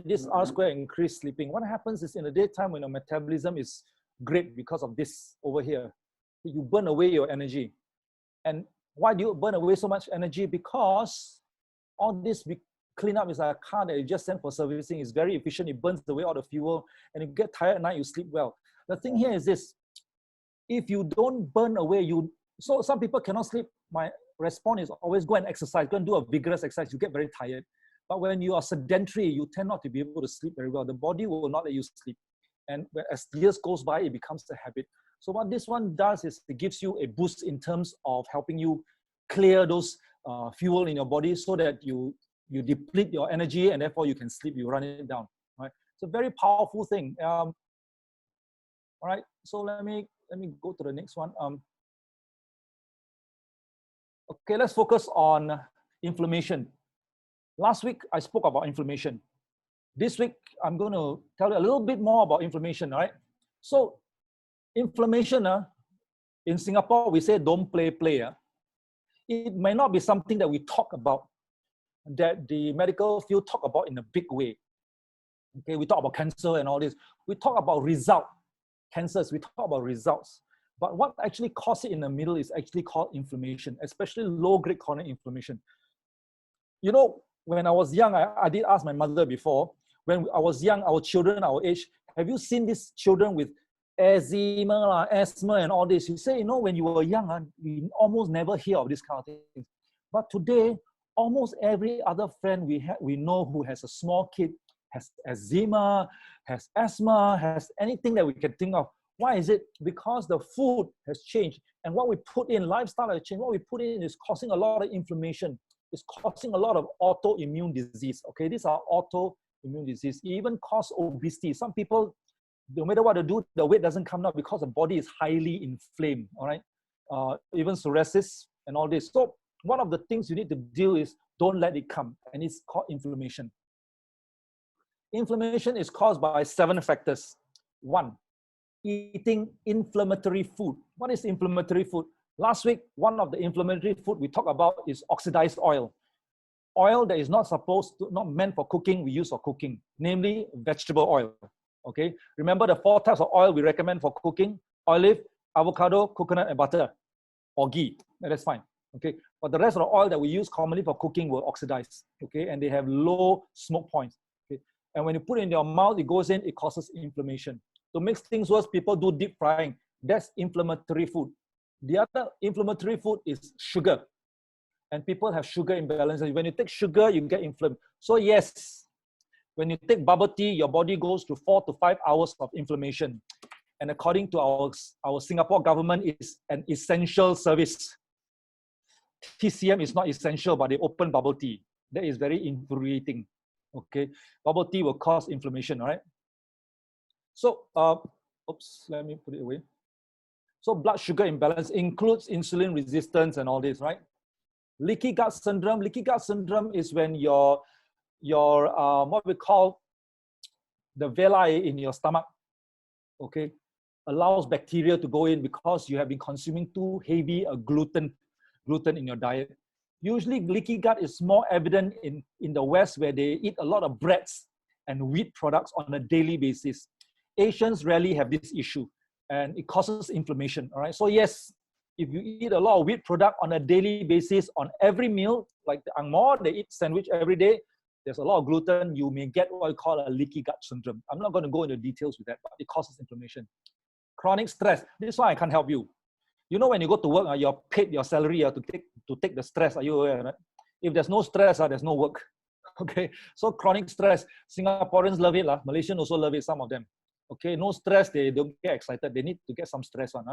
this R-squared increase sleeping? What happens is in the daytime when your metabolism is great because of this over here, you burn away your energy. And why do you burn away so much energy? Because all this cleanup is like a car that you just sent for servicing. It's very efficient. It burns away all the fuel, and you get tired at night, you sleep well. The thing here is this: if you don't burn away, so some people cannot sleep. My response is always go and exercise, go and do a vigorous exercise. You get very tired. But when you are sedentary, you tend not to be able to sleep very well. The body will not let you sleep. And as years goes by, it becomes a habit. So what this one does is it gives you a boost in terms of helping you clear those fuel in your body so that you deplete your energy and therefore you can sleep, you run it down. Right? It's a very powerful thing. All right, so let me go to the next one. Okay, let's focus on inflammation. Last week, I spoke about inflammation. This week, I'm going to tell you a little bit more about inflammation, all right? So, inflammation, in Singapore, we say don't play. It may not be something that we talk about, that the medical field talk about in a big way. Okay, we talk about cancer and all this. We talk about cancers, we talk about results. But what actually causes it in the middle is actually called inflammation, especially low-grade chronic inflammation. You know, when I was young, I did ask my mother before, when I was young, our children, our age, have you seen these children with eczema, asthma, and all this? You say, you know, when you were young, we almost never hear of this kind of thing. But today, almost every other friend we know who has a small kid has eczema, has asthma, has anything that we can think of. Why is it? Because the food has changed. And what we put in, lifestyle has changed. What we put in is causing a lot of inflammation. It's causing a lot of autoimmune disease. Okay, these are autoimmune disease. It even cause obesity. Some people, no matter what they do, the weight doesn't come down because the body is highly inflamed. All right, even psoriasis and all this. So one of the things you need to deal is don't let it come, and it's called inflammation. Inflammation is caused by 7 factors. 1, eating inflammatory food. What is inflammatory food? Last week, one of the inflammatory food we talked about is oxidized oil. Oil that is not meant for cooking, we use for cooking, namely vegetable oil. Okay, remember the 4 types of oil we recommend for cooking: olive, avocado, coconut, and butter, or ghee. That's fine. Okay, but the rest of the oil that we use commonly for cooking will oxidize. Okay, and they have low smoke points. Okay, and when you put it in your mouth, it goes in, it causes inflammation. To make things worse, people do deep frying. That's inflammatory food. The other inflammatory food is sugar. And people have sugar imbalance. When you take sugar, you get inflamed. So yes, when you take bubble tea, your body goes to 4 to 5 hours of inflammation. and according to our Singapore government, is an essential service. TCM is not essential, but they open bubble tea. That is very infuriating. Okay, bubble tea will cause inflammation. All right. So, oops, let me put it away. So blood sugar imbalance includes insulin resistance and all this, right? Leaky gut syndrome. Leaky gut syndrome is when your what we call the villi in your stomach, okay, allows bacteria to go in because you have been consuming too heavy a gluten in your diet. Usually leaky gut is more evident in the West, where they eat a lot of breads and wheat products on a daily basis. Asians rarely have this issue, and it causes inflammation, all right? So yes, if you eat a lot of wheat product on a daily basis, on every meal, like the Ang Moh, they eat sandwich every day, there's a lot of gluten, you may get what we call a leaky gut syndrome. I'm not going to go into details with that, but it causes inflammation. Chronic stress, this is why I can't help you. You know, when you go to work, you're paid your salary to take the stress. Are you aware of that? If there's no stress, there's no work. Okay, so chronic stress, Singaporeans love it, Malaysians also love it, some of them. Okay, no stress, they don't get excited. They need to get some stress on.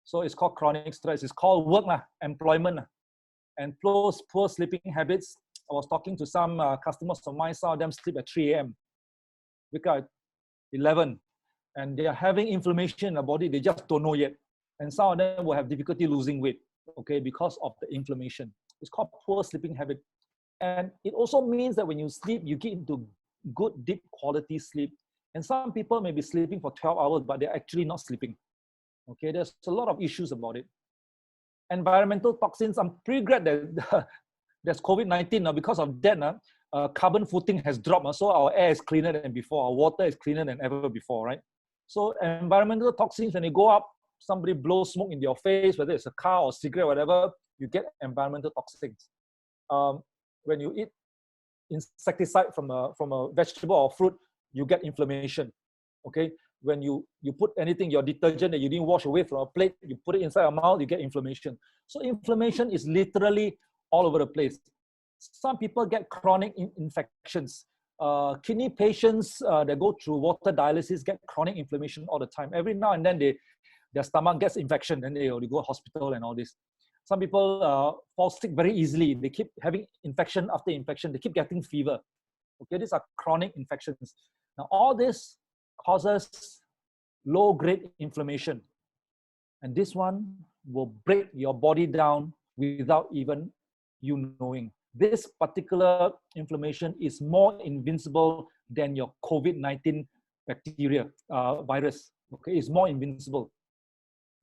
So it's called chronic stress. It's called work, employment. And poor sleeping habits. I was talking to some customers of mine, some of them sleep at 3 a.m. wake up at 11. And they are having inflammation in the body, they just don't know yet. And some of them will have difficulty losing weight, okay, because of the inflammation. It's called poor sleeping habit. And it also means that when you sleep, you get into good, deep quality sleep. And some people may be sleeping for 12 hours, but they're actually not sleeping. Okay, there's a lot of issues about it. Environmental toxins, I'm pretty glad that there's COVID-19 now. Because of that, carbon footing has dropped. So our air is cleaner than before. Our water is cleaner than ever before, right? So environmental toxins, when they go up, somebody blows smoke in your face, whether it's a car or cigarette, whatever, you get environmental toxins. When you eat insecticide from a vegetable or fruit, you get inflammation. Okay, when you put anything, your detergent that you didn't wash away from a plate, you put it inside your mouth, you get inflammation. So inflammation is literally all over the place. Some people get chronic infections. Kidney patients that go through water dialysis get chronic inflammation all the time. Every now and then their stomach gets infection and they go to hospital and all this. Some people fall sick very easily. They keep having infection after infection. They keep getting fever. Okay, these are chronic infections. Now, all this causes low-grade inflammation. And this one will break your body down without even you knowing. This particular inflammation is more invincible than your COVID-19 bacteria, virus. Okay, it's more invincible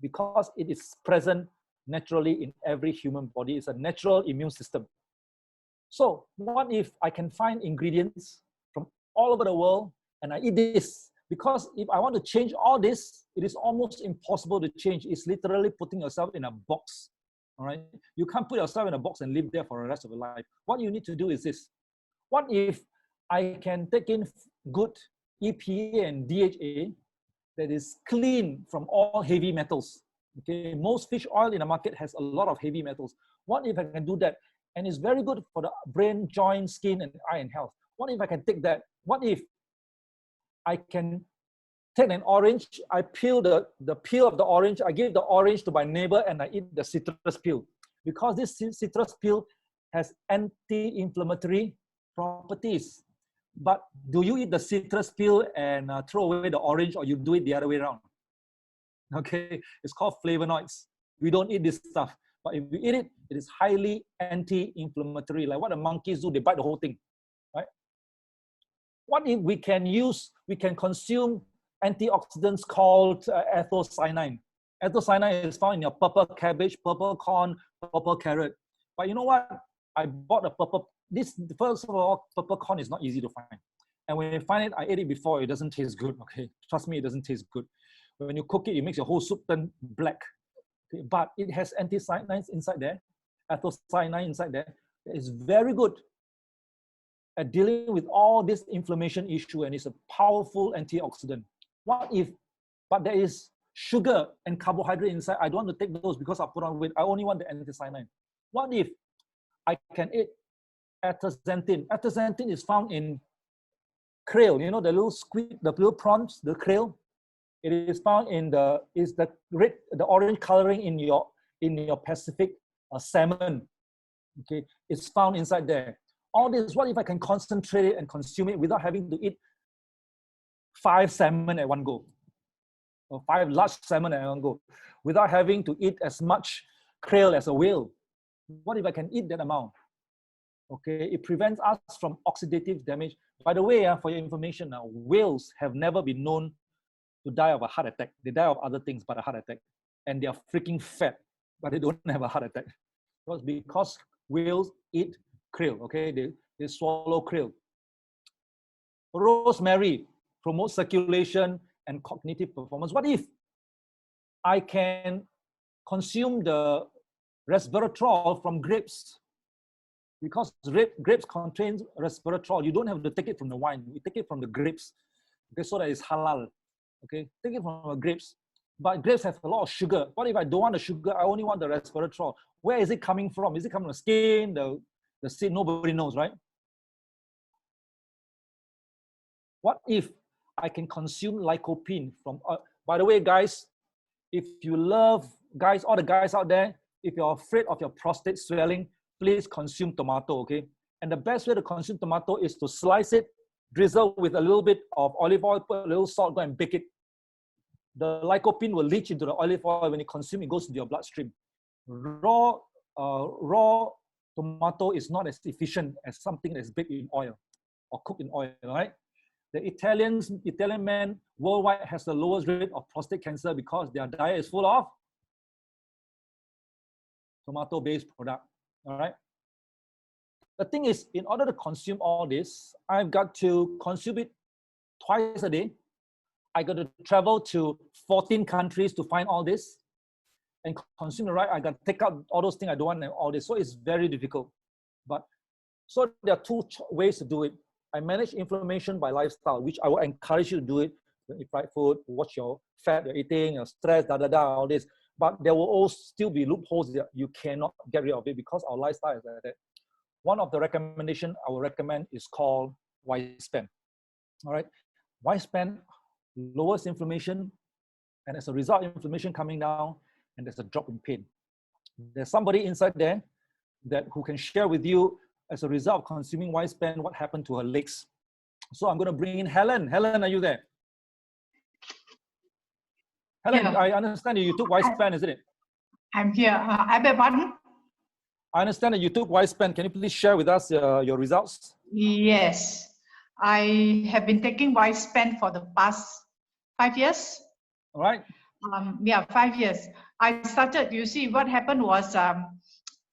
because it is present naturally in every human body. It's a natural immune system. So what if I can find ingredients from all over the world and I eat this? Because if I want to change all this, it is almost impossible to change. It's literally putting yourself in a box. All right, you can't put yourself in a box and live there for the rest of your life. What you need to do is this. What if I can take in good EPA and DHA that is clean from all heavy metals? Okay, most fish oil in the market has a lot of heavy metals. What if I can do that? And it's very good for the brain, joint, skin, and eye and health. What if I can take that? What if I can take an orange, I peel the peel of the orange, I give the orange to my neighbor and I eat the citrus peel. Because this citrus peel has anti-inflammatory properties. But do you eat the citrus peel and throw away the orange, or you do it the other way around? Okay, it's called flavonoids. We don't eat this stuff. But if we eat it, it is highly anti-inflammatory. Like what the monkeys do, they bite the whole thing, right? What if we can consume antioxidants called anthocyanin. Anthocyanin is found in your purple cabbage, purple corn, purple carrot. But you know what? I bought a purple, first of all, purple corn is not easy to find. And when you find it, I ate it before, it doesn't taste good, okay? Trust me, it doesn't taste good. When you cook it, it makes your whole soup turn black. Okay? But it has anthocyanins inside there, anthocyanin inside there. It's very good at dealing with all this inflammation issue, and it's a powerful antioxidant. What if, but there is sugar and carbohydrate inside, I don't want to take those because I put on weight, I only want the anthocyanin. What if I can eat astaxanthin? Astaxanthin is found in krill, you know, the little squid, the little prawns, the krill. It is found in the orange coloring in your Pacific salmon. Okay, it's found inside there. All this, what if I can concentrate it and consume it without having to eat 5 salmon at one go, or 5 large salmon at one go, without having to eat as much krill as a whale? What if I can eat that amount? Okay, it prevents us from oxidative damage. By the way, for your information, whales have never been known to die of a heart attack. They die of other things but a heart attack. And they are freaking fat, but they don't have a heart attack. Because whales eat krill, okay? They swallow krill. Rosemary promotes circulation and cognitive performance. What if I can consume the resveratrol from grapes? Because grapes contain resveratrol. You don't have to take it from the wine. You take it from the grapes, okay, so that it's halal. Okay, take it from the grapes. But grapes have a lot of sugar. What if I don't want the sugar? I only want the resveratrol. Where is it coming from? Is it coming from the skin, the seed? Nobody knows, right? What if I can consume lycopene from? By the way, guys, if you love guys, all the guys out there, if you're afraid of your prostate swelling, please consume tomato, okay? And the best way to consume tomato is to slice it, drizzle with a little bit of olive oil, put a little salt, go and bake it. The lycopene will leach into the olive oil. When you consume, it goes into your bloodstream. Raw tomato is not as efficient as something that's baked in oil or cooked in oil, right? The Italian man worldwide has the lowest rate of prostate cancer because their diet is full of tomato-based product. All right. The thing is, in order to consume all this, I've got to consume it twice a day. I got to travel to 14 countries to find all this and consume it, right? I got to take out all those things I don't want and all this. So it's very difficult. But so there are 2 ways to do it. I manage inflammation by lifestyle, which I will encourage you to do it. Eat fried food, watch your fat you're eating, your stress, all this. But there will also still be loopholes that you cannot get rid of it because our lifestyle is like that. One of the recommendations I will recommend is called Y-Span. All right, Y-Span lowers inflammation, and as a result, inflammation coming down, and there's a drop in pain. There's somebody inside there who can share with you as a result of consuming Y-Span what happened to her legs. So I'm going to bring in Helen. Helen, are you there? Helen, yeah. I understand you took Y-Span, isn't it? I'm here. I beg pardon? I understand that you took Y-Span. Can you please share with us your results? Yes. I have been taking Y-Span for the past 5 years. All right. Yeah, 5 years. I started, you see, what happened was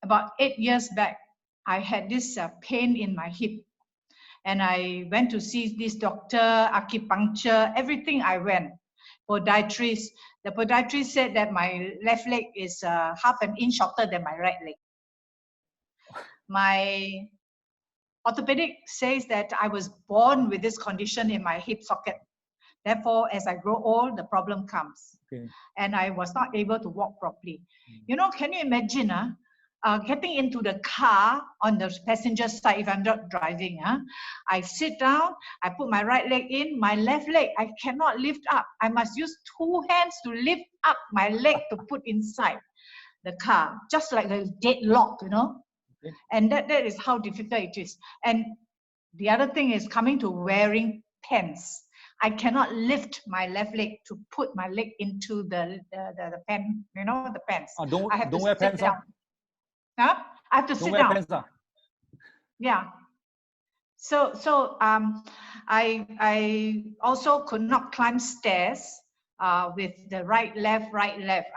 about 8 years back, I had this pain in my hip. And I went to see this doctor, acupuncture, everything I went. Podiatrist. The podiatrist said that my left leg is half an inch shorter than my right leg. My orthopedic says that I was born with this condition in my hip socket. Therefore, as I grow old, the problem comes. Okay. And I was not able to walk properly. You know, can you imagine getting into the car on the passenger side if I'm not driving? I sit down, I put my right leg in, my left leg, I cannot lift up. I must use 2 hands to lift up my leg to put inside the car, just like a deadlock, you know. Okay. And that is how difficult it is. And the other thing is coming to wearing pants. I cannot lift my left leg to put my leg into the pen, you know, the pants. Don't I have to wear sit pants down. Huh? I have to sit down. Pants, yeah. So I also could not climb stairs with the right, left.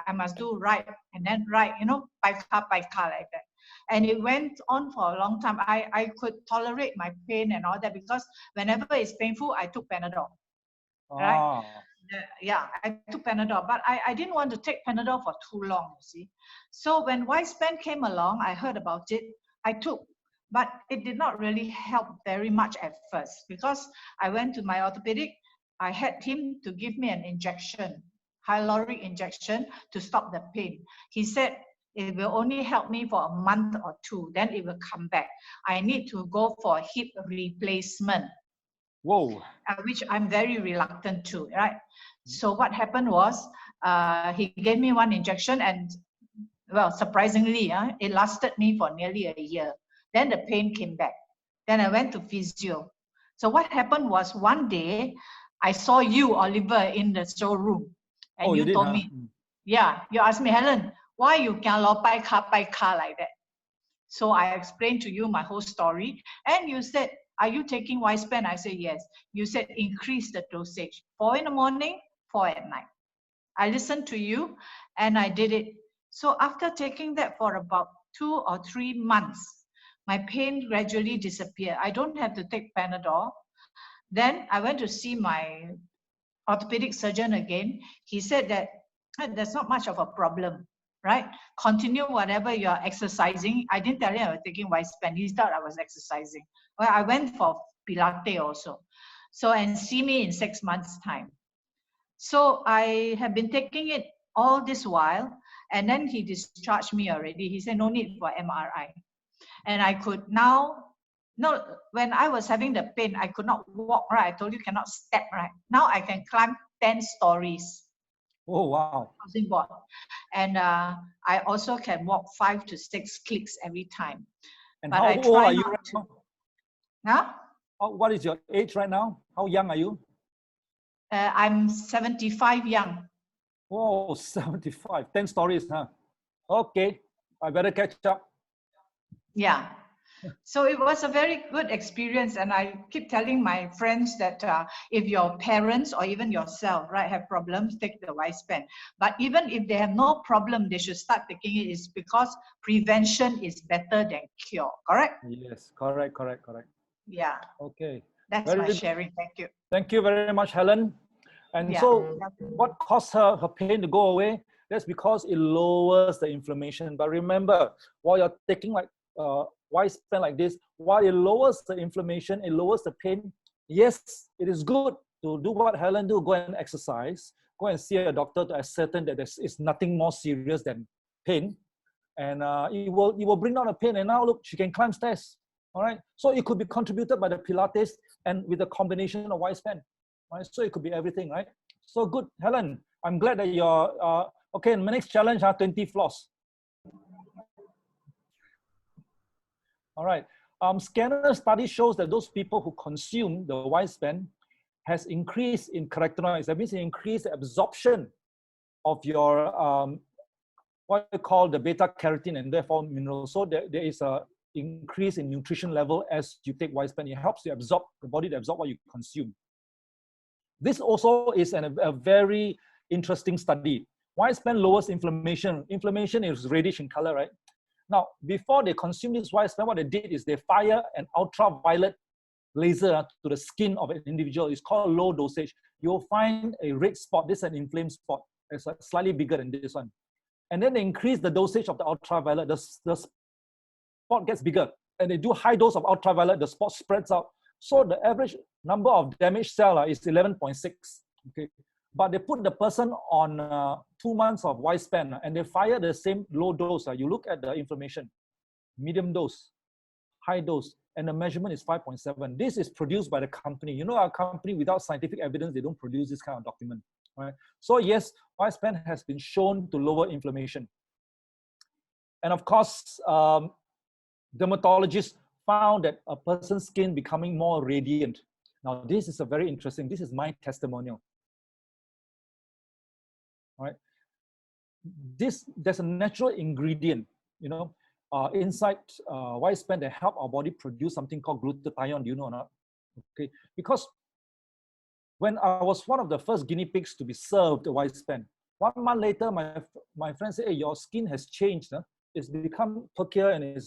I must do right and then right, you know, by car like that. And it went on for a long time. I could tolerate my pain and all that because whenever it's painful, I took Panadol. Right? Yeah, I took Panadol, but I didn't want to take Panadol for too long, you see. So when Y-Span came along, I heard about it, I took, but it did not really help very much at first because I went to my orthopedic, I had him to give me an injection, hyaluronic injection to stop the pain. He said, it will only help me for a month or 2, then it will come back. I need to go for a hip replacement. Whoa. Which I'm very reluctant to, right? So what happened was, he gave me one injection, and well, surprisingly, it lasted me for nearly a year. Then the pain came back. Then I went to physio. So what happened was, one day I saw you, Oliver, in the showroom, and you told me, yeah, you asked me, Helen, why you cannot buy car like that? So I explained to you my whole story, and you said, are you taking Wispan? I said, yes. You said, increase the dosage. 4 in the morning, 4 at night. I listened to you, and I did it. So after taking that for about 2 or 3 months, my pain gradually disappeared. I don't have to take Panadol. Then I went to see my orthopedic surgeon again. He said that there's not much of a problem, right? Continue whatever you're exercising. I didn't tell him I was taking Wispan. He thought I was exercising. Well, I went for Pilates also. So, and see me in 6 months' time. So I have been taking it all this while, and then he discharged me already. He said, no need for MRI. And I could now, no, when I was having the pain, I could not walk, right? I told you cannot step, right? Now I can climb 10 stories. Oh, wow. Housing board. And I also can walk 5 to 6 clicks every time. And but how I old try are you not right to. now? Huh? What is your age right now? How young are you? I'm 75 young. Oh, 75. 10 stories, huh? Okay, I better catch up. Yeah. So it was a very good experience, and I keep telling my friends that if your parents or even yourself, right, have problems, take the Wispan. But even if they have no problem, they should start taking it. It's because prevention is better than cure. Correct? Yes, correct. Yeah. Okay. That's my sharing. Thank you. Thank you very much, Helen. And so what caused her pain to go away? That's because it lowers the inflammation. But remember, while you're taking like Wispan like this, while it lowers the inflammation, it lowers the pain. Yes, it is good to do what Helen do, go and exercise, go and see a doctor to ascertain that it's nothing more serious than pain. And it will bring down the pain. And now look, she can climb stairs. All right. So it could be contributed by the Pilates and with the combination of Wispan. Right? So it could be everything, right? So good, Helen. I'm glad that you're okay. My next challenge are 20 floors. All right. Scanner study shows that those people who consume the Wispan has increased in carotenoids. That means it increased the absorption of your what we call the beta carotene and therefore minerals. So there is a increase in nutrition level as you take Wispan. It helps you absorb the body to absorb what you consume. This also is a very interesting study. Wispan lowers inflammation. Inflammation is reddish in color, right? Now, before they consume this Wispan, what they did is they fire an ultraviolet laser to the skin of an individual. It's called low dosage. You'll find a red spot. This is an inflamed spot. It's slightly bigger than this one. And then they increase the dosage of the ultraviolet. The spot gets bigger. And they do high dose of ultraviolet. The spot spreads out. So the average number of damaged cells is 11.6. Okay, but they put the person on 2 months of Wispan and they fire the same low dose. You look at the inflammation, medium dose, high dose, and the measurement is 5.7. This is produced by the company. You know, our company, without scientific evidence, they don't produce this kind of document. Right? So yes, Wispan has been shown to lower inflammation. And of course, dermatologists found that a person's skin becoming more radiant. Now, this is a very interesting, this is my testimonial. All right. There's a natural ingredient, you know, inside Wispan that help our body produce something called glutathione. Do you know or not? Okay, because when I was one of the first guinea pigs to be served the Wispan, 1 month later, my friend said, hey, your skin has changed. Huh? It's become perkier and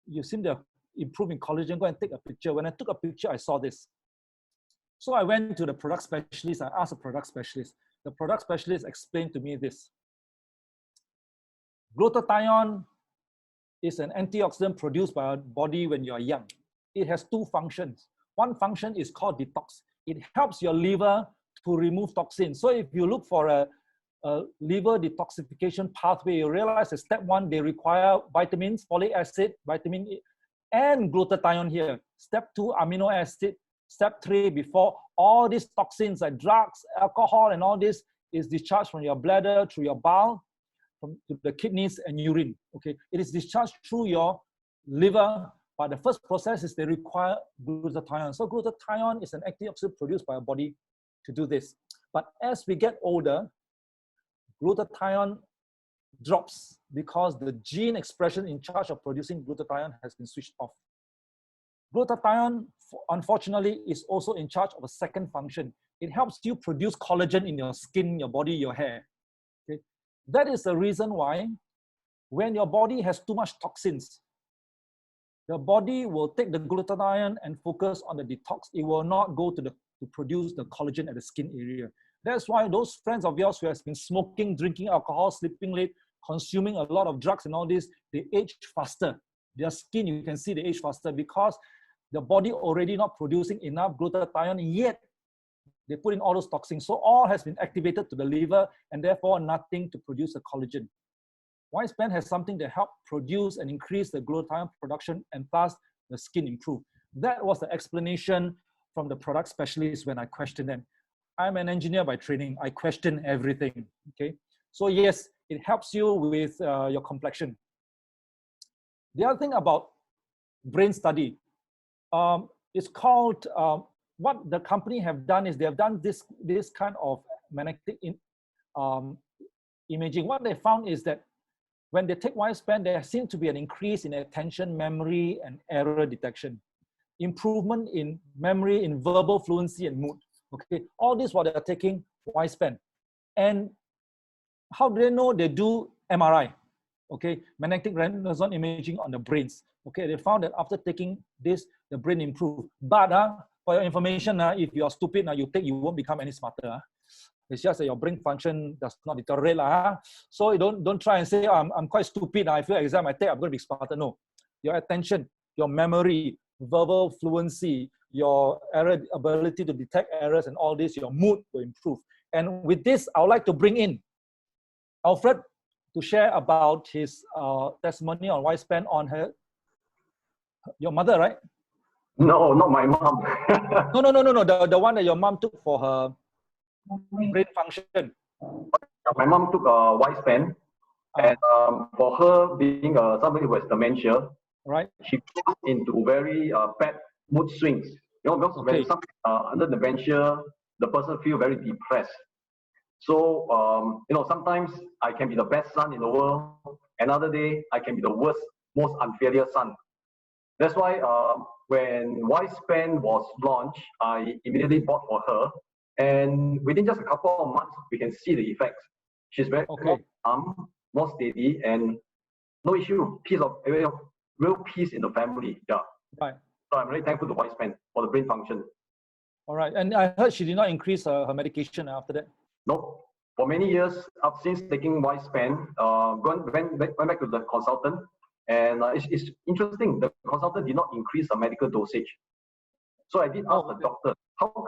you seem to improve in collagen. Go and take a picture. When I took a picture, I saw this. So I went to the product specialist. I asked the product specialist. The product specialist explained to me this. Glutathione is an antioxidant produced by our body when you are young. It has 2 functions. One function is called detox. It helps your liver to remove toxins. So if you look for a liver detoxification pathway, you realize that step 1, they require vitamins, folic acid, vitamin E, and glutathione here. Step 2, amino acid. step 3, before all these toxins like drugs, alcohol, and all this is discharged from your bladder, through your bowel, to the kidneys and urine. Okay, it is discharged through your liver, but the first process is they require glutathione. So glutathione is an antioxidant produced by our body to do this. But as we get older, glutathione drops because the gene expression in charge of producing glutathione has been switched off. Glutathione, unfortunately, is also in charge of a second function. It helps you produce collagen in your skin, your body, your hair. Okay? That is the reason why when your body has too much toxins, the body will take the glutathione and focus on the detox. It will not go to produce the collagen at the skin area. That's why those friends of yours who has been smoking, drinking alcohol, sleeping late, consuming a lot of drugs and all this, they age faster. Their skin, you can see they age faster because the body already not producing enough glutathione, yet they put in all those toxins. So all has been activated to the liver and therefore nothing to produce the collagen. Wiseplan has something to help produce and increase the glutathione production and thus the skin improve. That was the explanation from the product specialist when I questioned them. I'm an engineer by training. I question everything, okay? So yes, it helps you with your complexion. The other thing about brain study, it's called, what the company have done is they have done this kind of magnetic imaging. What they found is that when they take Wiseplan, there seems to be an increase in attention, memory, and error detection. Improvement in memory, in verbal fluency, and mood. Okay, all this while they are taking Wiseplan. And how do they know? They do MRI, okay, magnetic resonance imaging on the brains. Okay, they found that after taking this, the brain improved. But for your information, if you are stupid, you won't become any smarter. It's just that your brain function does not deteriorate. So you don't try and say, oh, I'm quite stupid. I feel exam I take, I'm going to be smarter. No, your attention, your memory, verbal fluency, your error ability to detect errors and all this, your mood will improve. And with this, I would like to bring in Alfred to share about his testimony on Wiseplan on your mother, right? No, not my mom. No. The one that your mom took for her brain function. My mom took a Wiseplan, and for her being somebody who has dementia, right, she goes into very bad mood swings. You know, because when under dementia, the person feel very depressed. So you know, sometimes I can be the best son in the world. Another day, I can be the worst, most unfilial son. That's why when Wiseplan was launched, I immediately bought for her. And within just a couple of months, we can see the effects. She's very more calm, more steady, and no issue. Real peace in the family. Yeah. Right. So I'm very thankful to Wiseplan for the brain function. All right. And I heard she did not increase her medication after that. No. For many years, since taking Wiseplan, went back to the consultant, and it's interesting. The consultant did not increase the medical dosage. So I did ask the doctor, how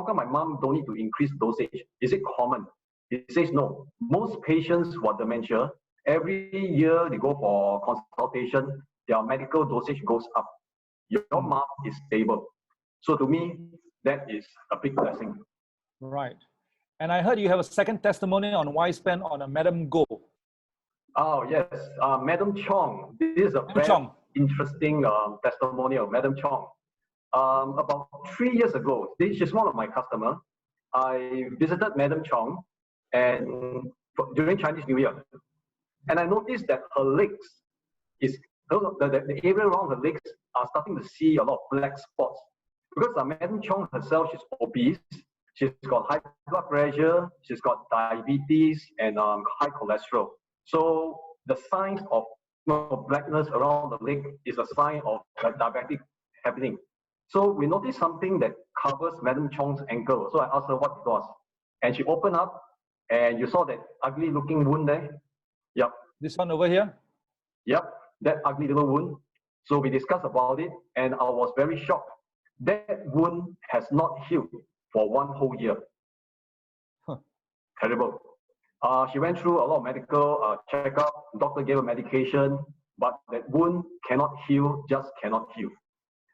come my mom don't need to increase dosage? Is it common? He says no. Most patients who are dementia, every year they go for consultation, their medical dosage goes up. Your mom is stable. So to me, that is a big blessing. Right. And I heard you have a second testimony on Wiseplan on a Madam Go. Oh, yes. Madam Chong. This is a very interesting testimonial, Madam Chong. About 3 years ago, she's one of my customers. I visited Madam Chong during Chinese New Year. And I noticed that her legs, the area around her legs are starting to see a lot of black spots. Because Madam Chong herself, she's obese. She's got high blood pressure, she's got diabetes, and high cholesterol. So the signs of blackness around the leg is a sign of diabetic happening. So we noticed something that covers Madam Chong's ankle. So I asked her what it was. And she opened up, and you saw that ugly looking wound there. Yep. This one over here? Yep, that ugly little wound. So we discussed about it, and I was very shocked. That wound has not healed for 1 whole year. Terrible. She went through a lot of medical checkup. Doctor gave her medication, but that wound cannot heal, just cannot heal.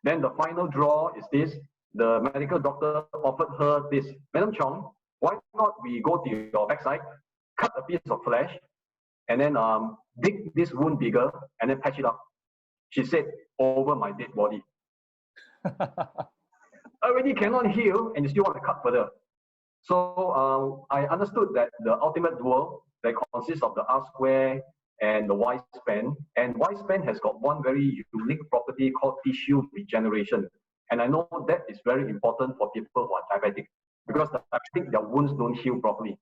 Then the final draw is this. the medical doctor offered her this, Madam Chong, why not we go to your backside, cut a piece of flesh, and then dig this wound bigger, and then patch it up. She said, over my dead body. Already cannot heal, and you still want to cut further. So I understood that the Ultimate Dual that consists of the R-Square and the Y-Span, and Y-Span has got one very unique property called tissue regeneration. And I know that is very important for people who are diabetic, because I think their wounds don't heal properly.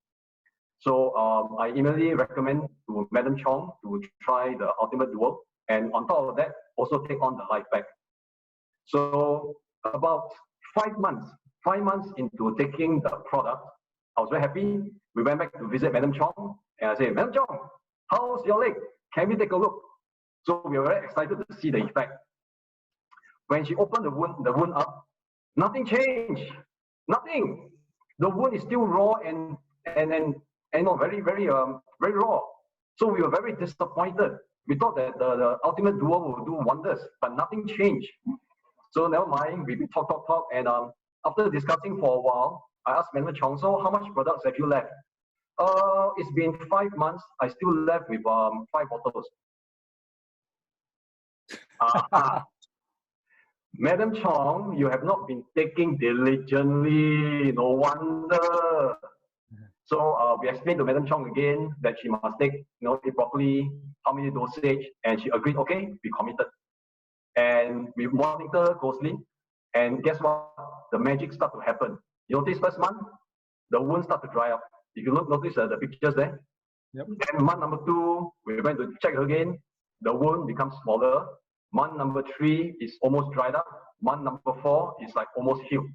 So I immediately recommend to Madam Chong to try the Ultimate Dual, and on top of that, also take on the LifePak. So about 5 months into taking the product, I was very happy. We went back to visit Madam Chong, and I said, Madam Chong, how's your leg? Can we take a look? So we were very excited to see the effect. When she opened the wound up, nothing changed. Nothing. The wound is still raw and very raw. So we were very disappointed. We thought that the Ultimate Dual would do wonders, but nothing changed. So never mind. We talk, and after discussing for a while, I asked Madam Chong, so how much products have you left? It's been 5 months. I still left with 5 bottles. Madam Chong, you have not been taking diligently. No wonder. So we explained to Madam Chong again that she must take it properly, how many dosage, and she agreed. Okay, we committed, and we monitor closely. And guess what? The magic start to happen. You notice first month, the wound start to dry up. If you notice the pictures there. Yep. Then month number 2, we went to check again. The wound becomes smaller. Month number 3 is almost dried up. Month number 4 is like almost healed.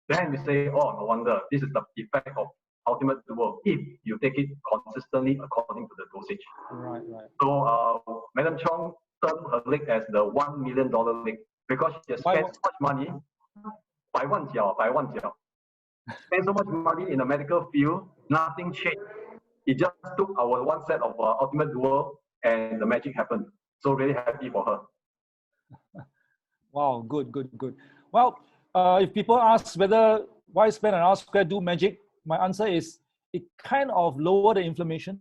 Then we say, oh, no wonder. This is the effect of Ultimate Dual if you take it consistently according to the dosage. Right. So Madam Chong termed her leg as the $1 million leg because she has spent so much money. 百万角. Spent so much money in the medical field, nothing changed. It just took our one set of Ultimate Dual and the magic happened. So really happy for her. Wow, good. Well, if people ask whether Y-Span and R-Square do magic, my answer is it kind of lower the inflammation.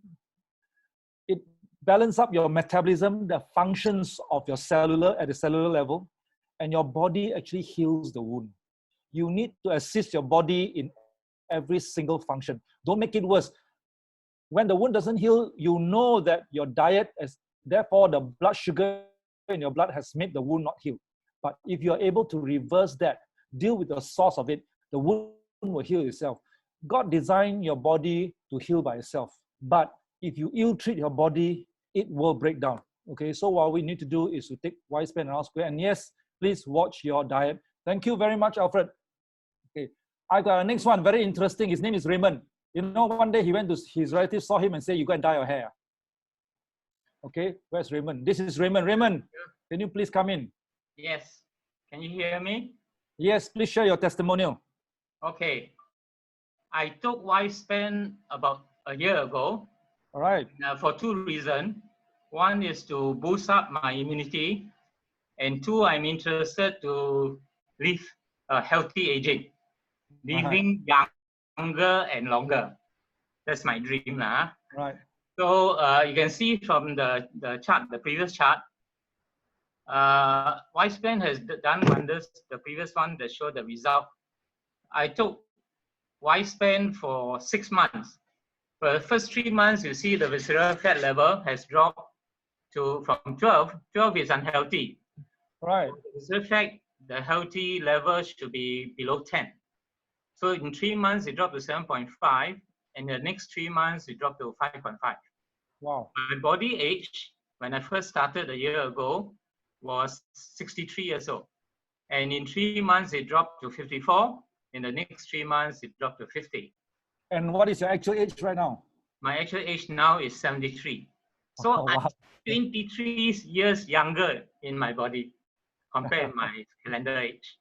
It balances up your metabolism, the functions of your cellular at the cellular level, and your body actually heals the wound. You need to assist your body in every single function. Don't make it worse. When the wound doesn't heal, you know that your diet is, therefore the blood sugar in your blood has made the wound not heal. But if you're able to reverse that, deal with the source of it, the wound will heal itself. God designed your body to heal by itself. But if you ill-treat your body, it will break down. Okay, so what we need to do is to take Y-Span and R-Square. And yes, please watch your diet. Thank you very much, Alfred. Okay, I got a next one, very interesting. His name is Raymond. You know, one day he went to his relatives, saw him and said, you go and dye your hair. Okay, where's Raymond? This is Raymond. Raymond, can you please come in? Yes. Can you hear me? Yes, please share your testimonial. Okay. I took Y-Span about a year ago. All right. For 2 reasons. One is to boost up my immunity. And 2, I'm interested to live a healthy aging. Living younger and longer. That's my dream. Right. So you can see from the chart, the previous chart, Y-Span has done wonders. The previous one that showed the result. I took Y-Span for 6 months. For the first 3 months, you see the visceral fat level has dropped from 12. 12 is unhealthy. Right. The visceral fat, the healthy level should be below 10. So in 3 months, it dropped to 7.5. And the next 3 months, it dropped to 5.5. Wow. My body age, when I first started a year ago, was 63 years old. And in 3 months, it dropped to 54. In the next 3 months, it dropped to 50. And what is your actual age right now? My actual age now is 73. So wow. I'm 23 years younger in my body compared to my calendar age.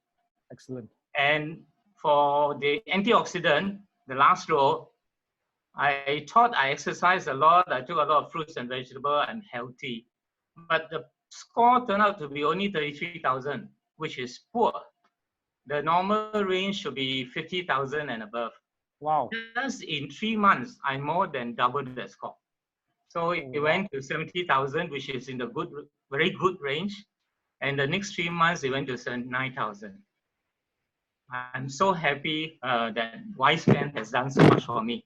Excellent. And for the antioxidant, the last row, I thought I exercised a lot. I took a lot of fruits and vegetables. I'm healthy. But the score turned out to be only 33,000, which is poor. the normal range should be 50,000 and above. Wow. Just in 3 months, I more than doubled the score. So it went to 70,000, which is in the good, very good range. And the next 3 months, it went to 79,000. I'm so happy that WiseSpan has done so much for me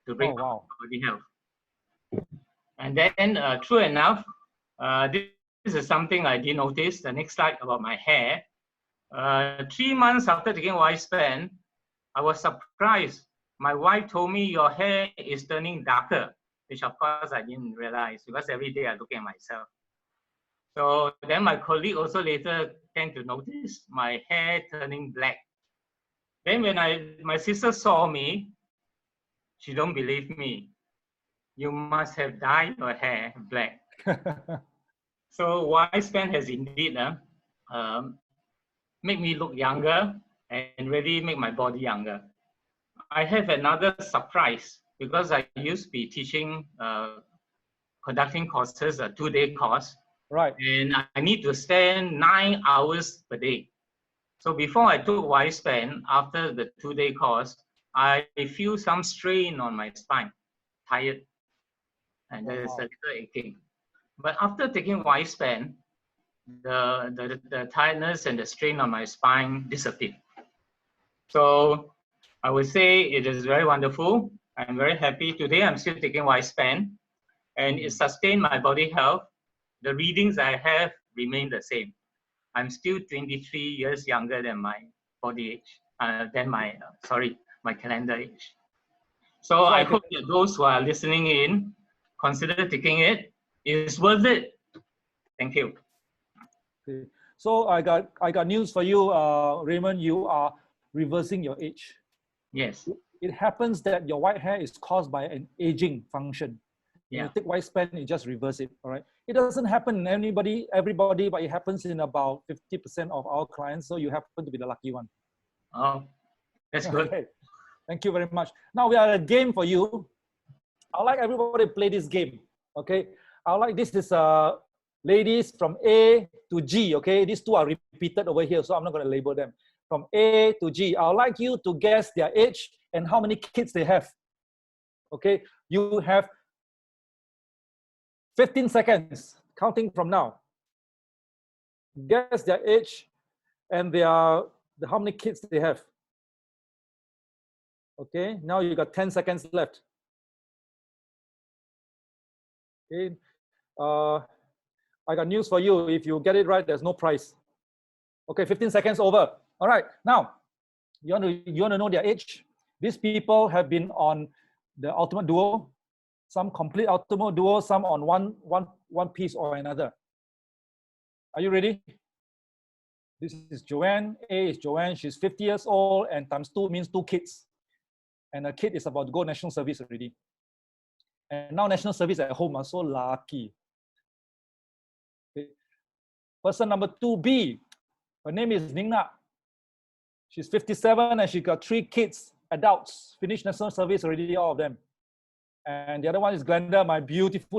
to bring up body health. And then, true enough, this is something I did notice. The next slide about my hair. 3 months after taking WiseSpan, I was surprised. My wife told me your hair is turning darker, which of course I didn't realize because every day I look at myself. So then my colleague also later tend to notice my hair turning black. Then when my sister saw me, she don't believe me. You must have dyed your hair black. So WiseSpan has indeed make me look younger and really make my body younger. I have another surprise because I used to be teaching, conducting courses, a 2-day course. Right. And I need to spend 9 hours per day. So before I took WiseSpan, after the 2-day course, I feel some strain on my spine, tired, and there's a little aching. But after taking WiseSpan, the tiredness and the strain on my spine disappeared. So I would say it is very wonderful. I'm very happy. Today I'm still taking WiseSpan, and it sustained my body health. The readings I have remain the same. I'm still 23 years younger than my body age, than my, my calendar age. So I hope that those who are listening in consider taking it. It's worth it. Thank you. Okay. So I got news for you, Raymond. You are reversing your age. Yes. It happens that your white hair is caused by an aging function. Yeah. You take WiseSpan, you just reverse it. All right. It doesn't happen in everybody, but it happens in about 50% of our clients. So you happen to be the lucky one. Oh, that's good. Okay. Thank you very much. Now we have a game for you. I'd like everybody to play this game. Okay. This is ladies from A to G. Okay. These two are repeated over here, so I'm not going to label them. From A to G. I'd like you to guess their age and how many kids they have. Okay. You have 15 seconds, counting from now. Guess their age and how many kids they have. Okay, now you got 10 seconds left. Okay, I got news for you. If you get it right, there's no prize. Okay, 15 seconds over. All right, now you want to know their age? These people have been on the Ultimate Duo, some complete Ultimate Duo, some on one piece or another. Are you ready? This is Joanne. A is Joanne. She's 50 years old, and times 2 means 2 kids. And a kid is about to go national service already. And now national service at home, I'm so lucky. Okay. Person number 2B, her name is Ningna. She's 57 and she got 3 kids, adults, finished national service already, all of them. And the other one is Glenda,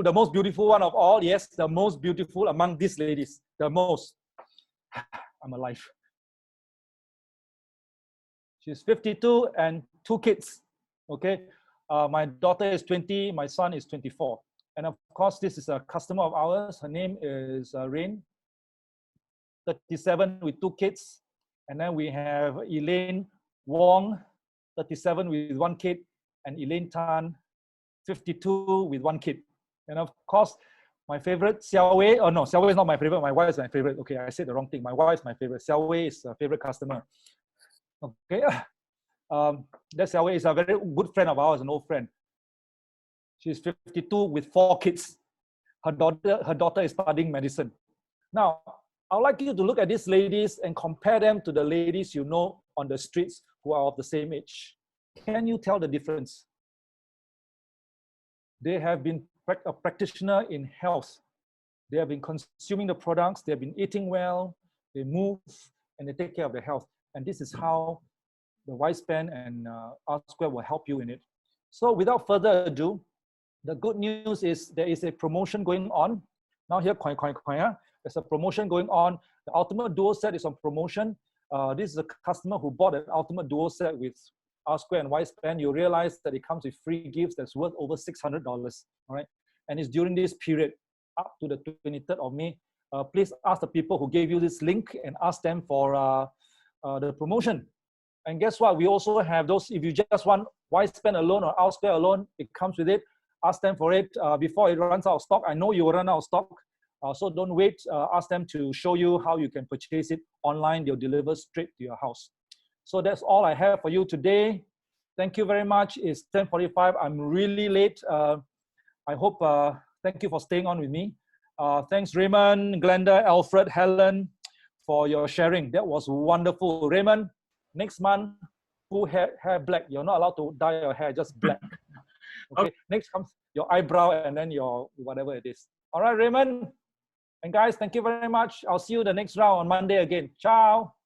the most beautiful one of all. Yes, the most beautiful among these ladies, the most. I'm alive. She's 52 and 2 kids. Okay, my daughter is 20, my son is 24. And of course, this is a customer of ours. Her name is Rain, 37 with 2 kids. And then we have Elaine Wong, 37 with 1 kid, and Elaine Tan, 52 with 1 kid. And of course, my favorite, Xiao Wei. Oh no, Xiao Wei is not my favorite. My wife is my favorite. Okay, I said the wrong thing. My wife is my favorite. Xiao Wei is a favorite customer. Okay, that Xiao Wei is a very good friend of ours, an old friend. She's 52 with 4 kids. Her daughter is studying medicine. Now, I would like you to look at these ladies and compare them to the ladies you know on the streets who are of the same age. Can you tell the difference? They have been a practitioner in health. They have been consuming the products, they have been eating well, they move, and they take care of their health. And this is how the WiseSpan and R-Square will help you in it. So without further ado, the good news is there is a promotion going on. Now here, there's a promotion going on. The Ultimate Duo set is on promotion. this is a customer who bought an Ultimate Duo set with R Square and Y-Span. You realize that it comes with free gifts that's worth over $600, all right? And it's during this period up to the 23rd of May. Please ask the people who gave you this link and ask them for the promotion. And guess what? We also have those, if you just want Y-Span alone or R Square alone, it comes with it. Ask them for it before it runs out of stock. I know you will run out of stock. So don't wait, ask them to show you how you can purchase it online. They'll deliver straight to your house. So that's all I have for you today. Thank you very much. It's 10:45. I'm really late. I hope, thank you for staying on with me. Thanks Raymond, Glenda, Alfred, Helen for your sharing. That was wonderful. Raymond, next month, full hair black. You're not allowed to dye your hair, just black. Okay, next comes your eyebrow and then your whatever it is. All right, Raymond. And guys, thank you very much. I'll see you the next round on Monday again. Ciao.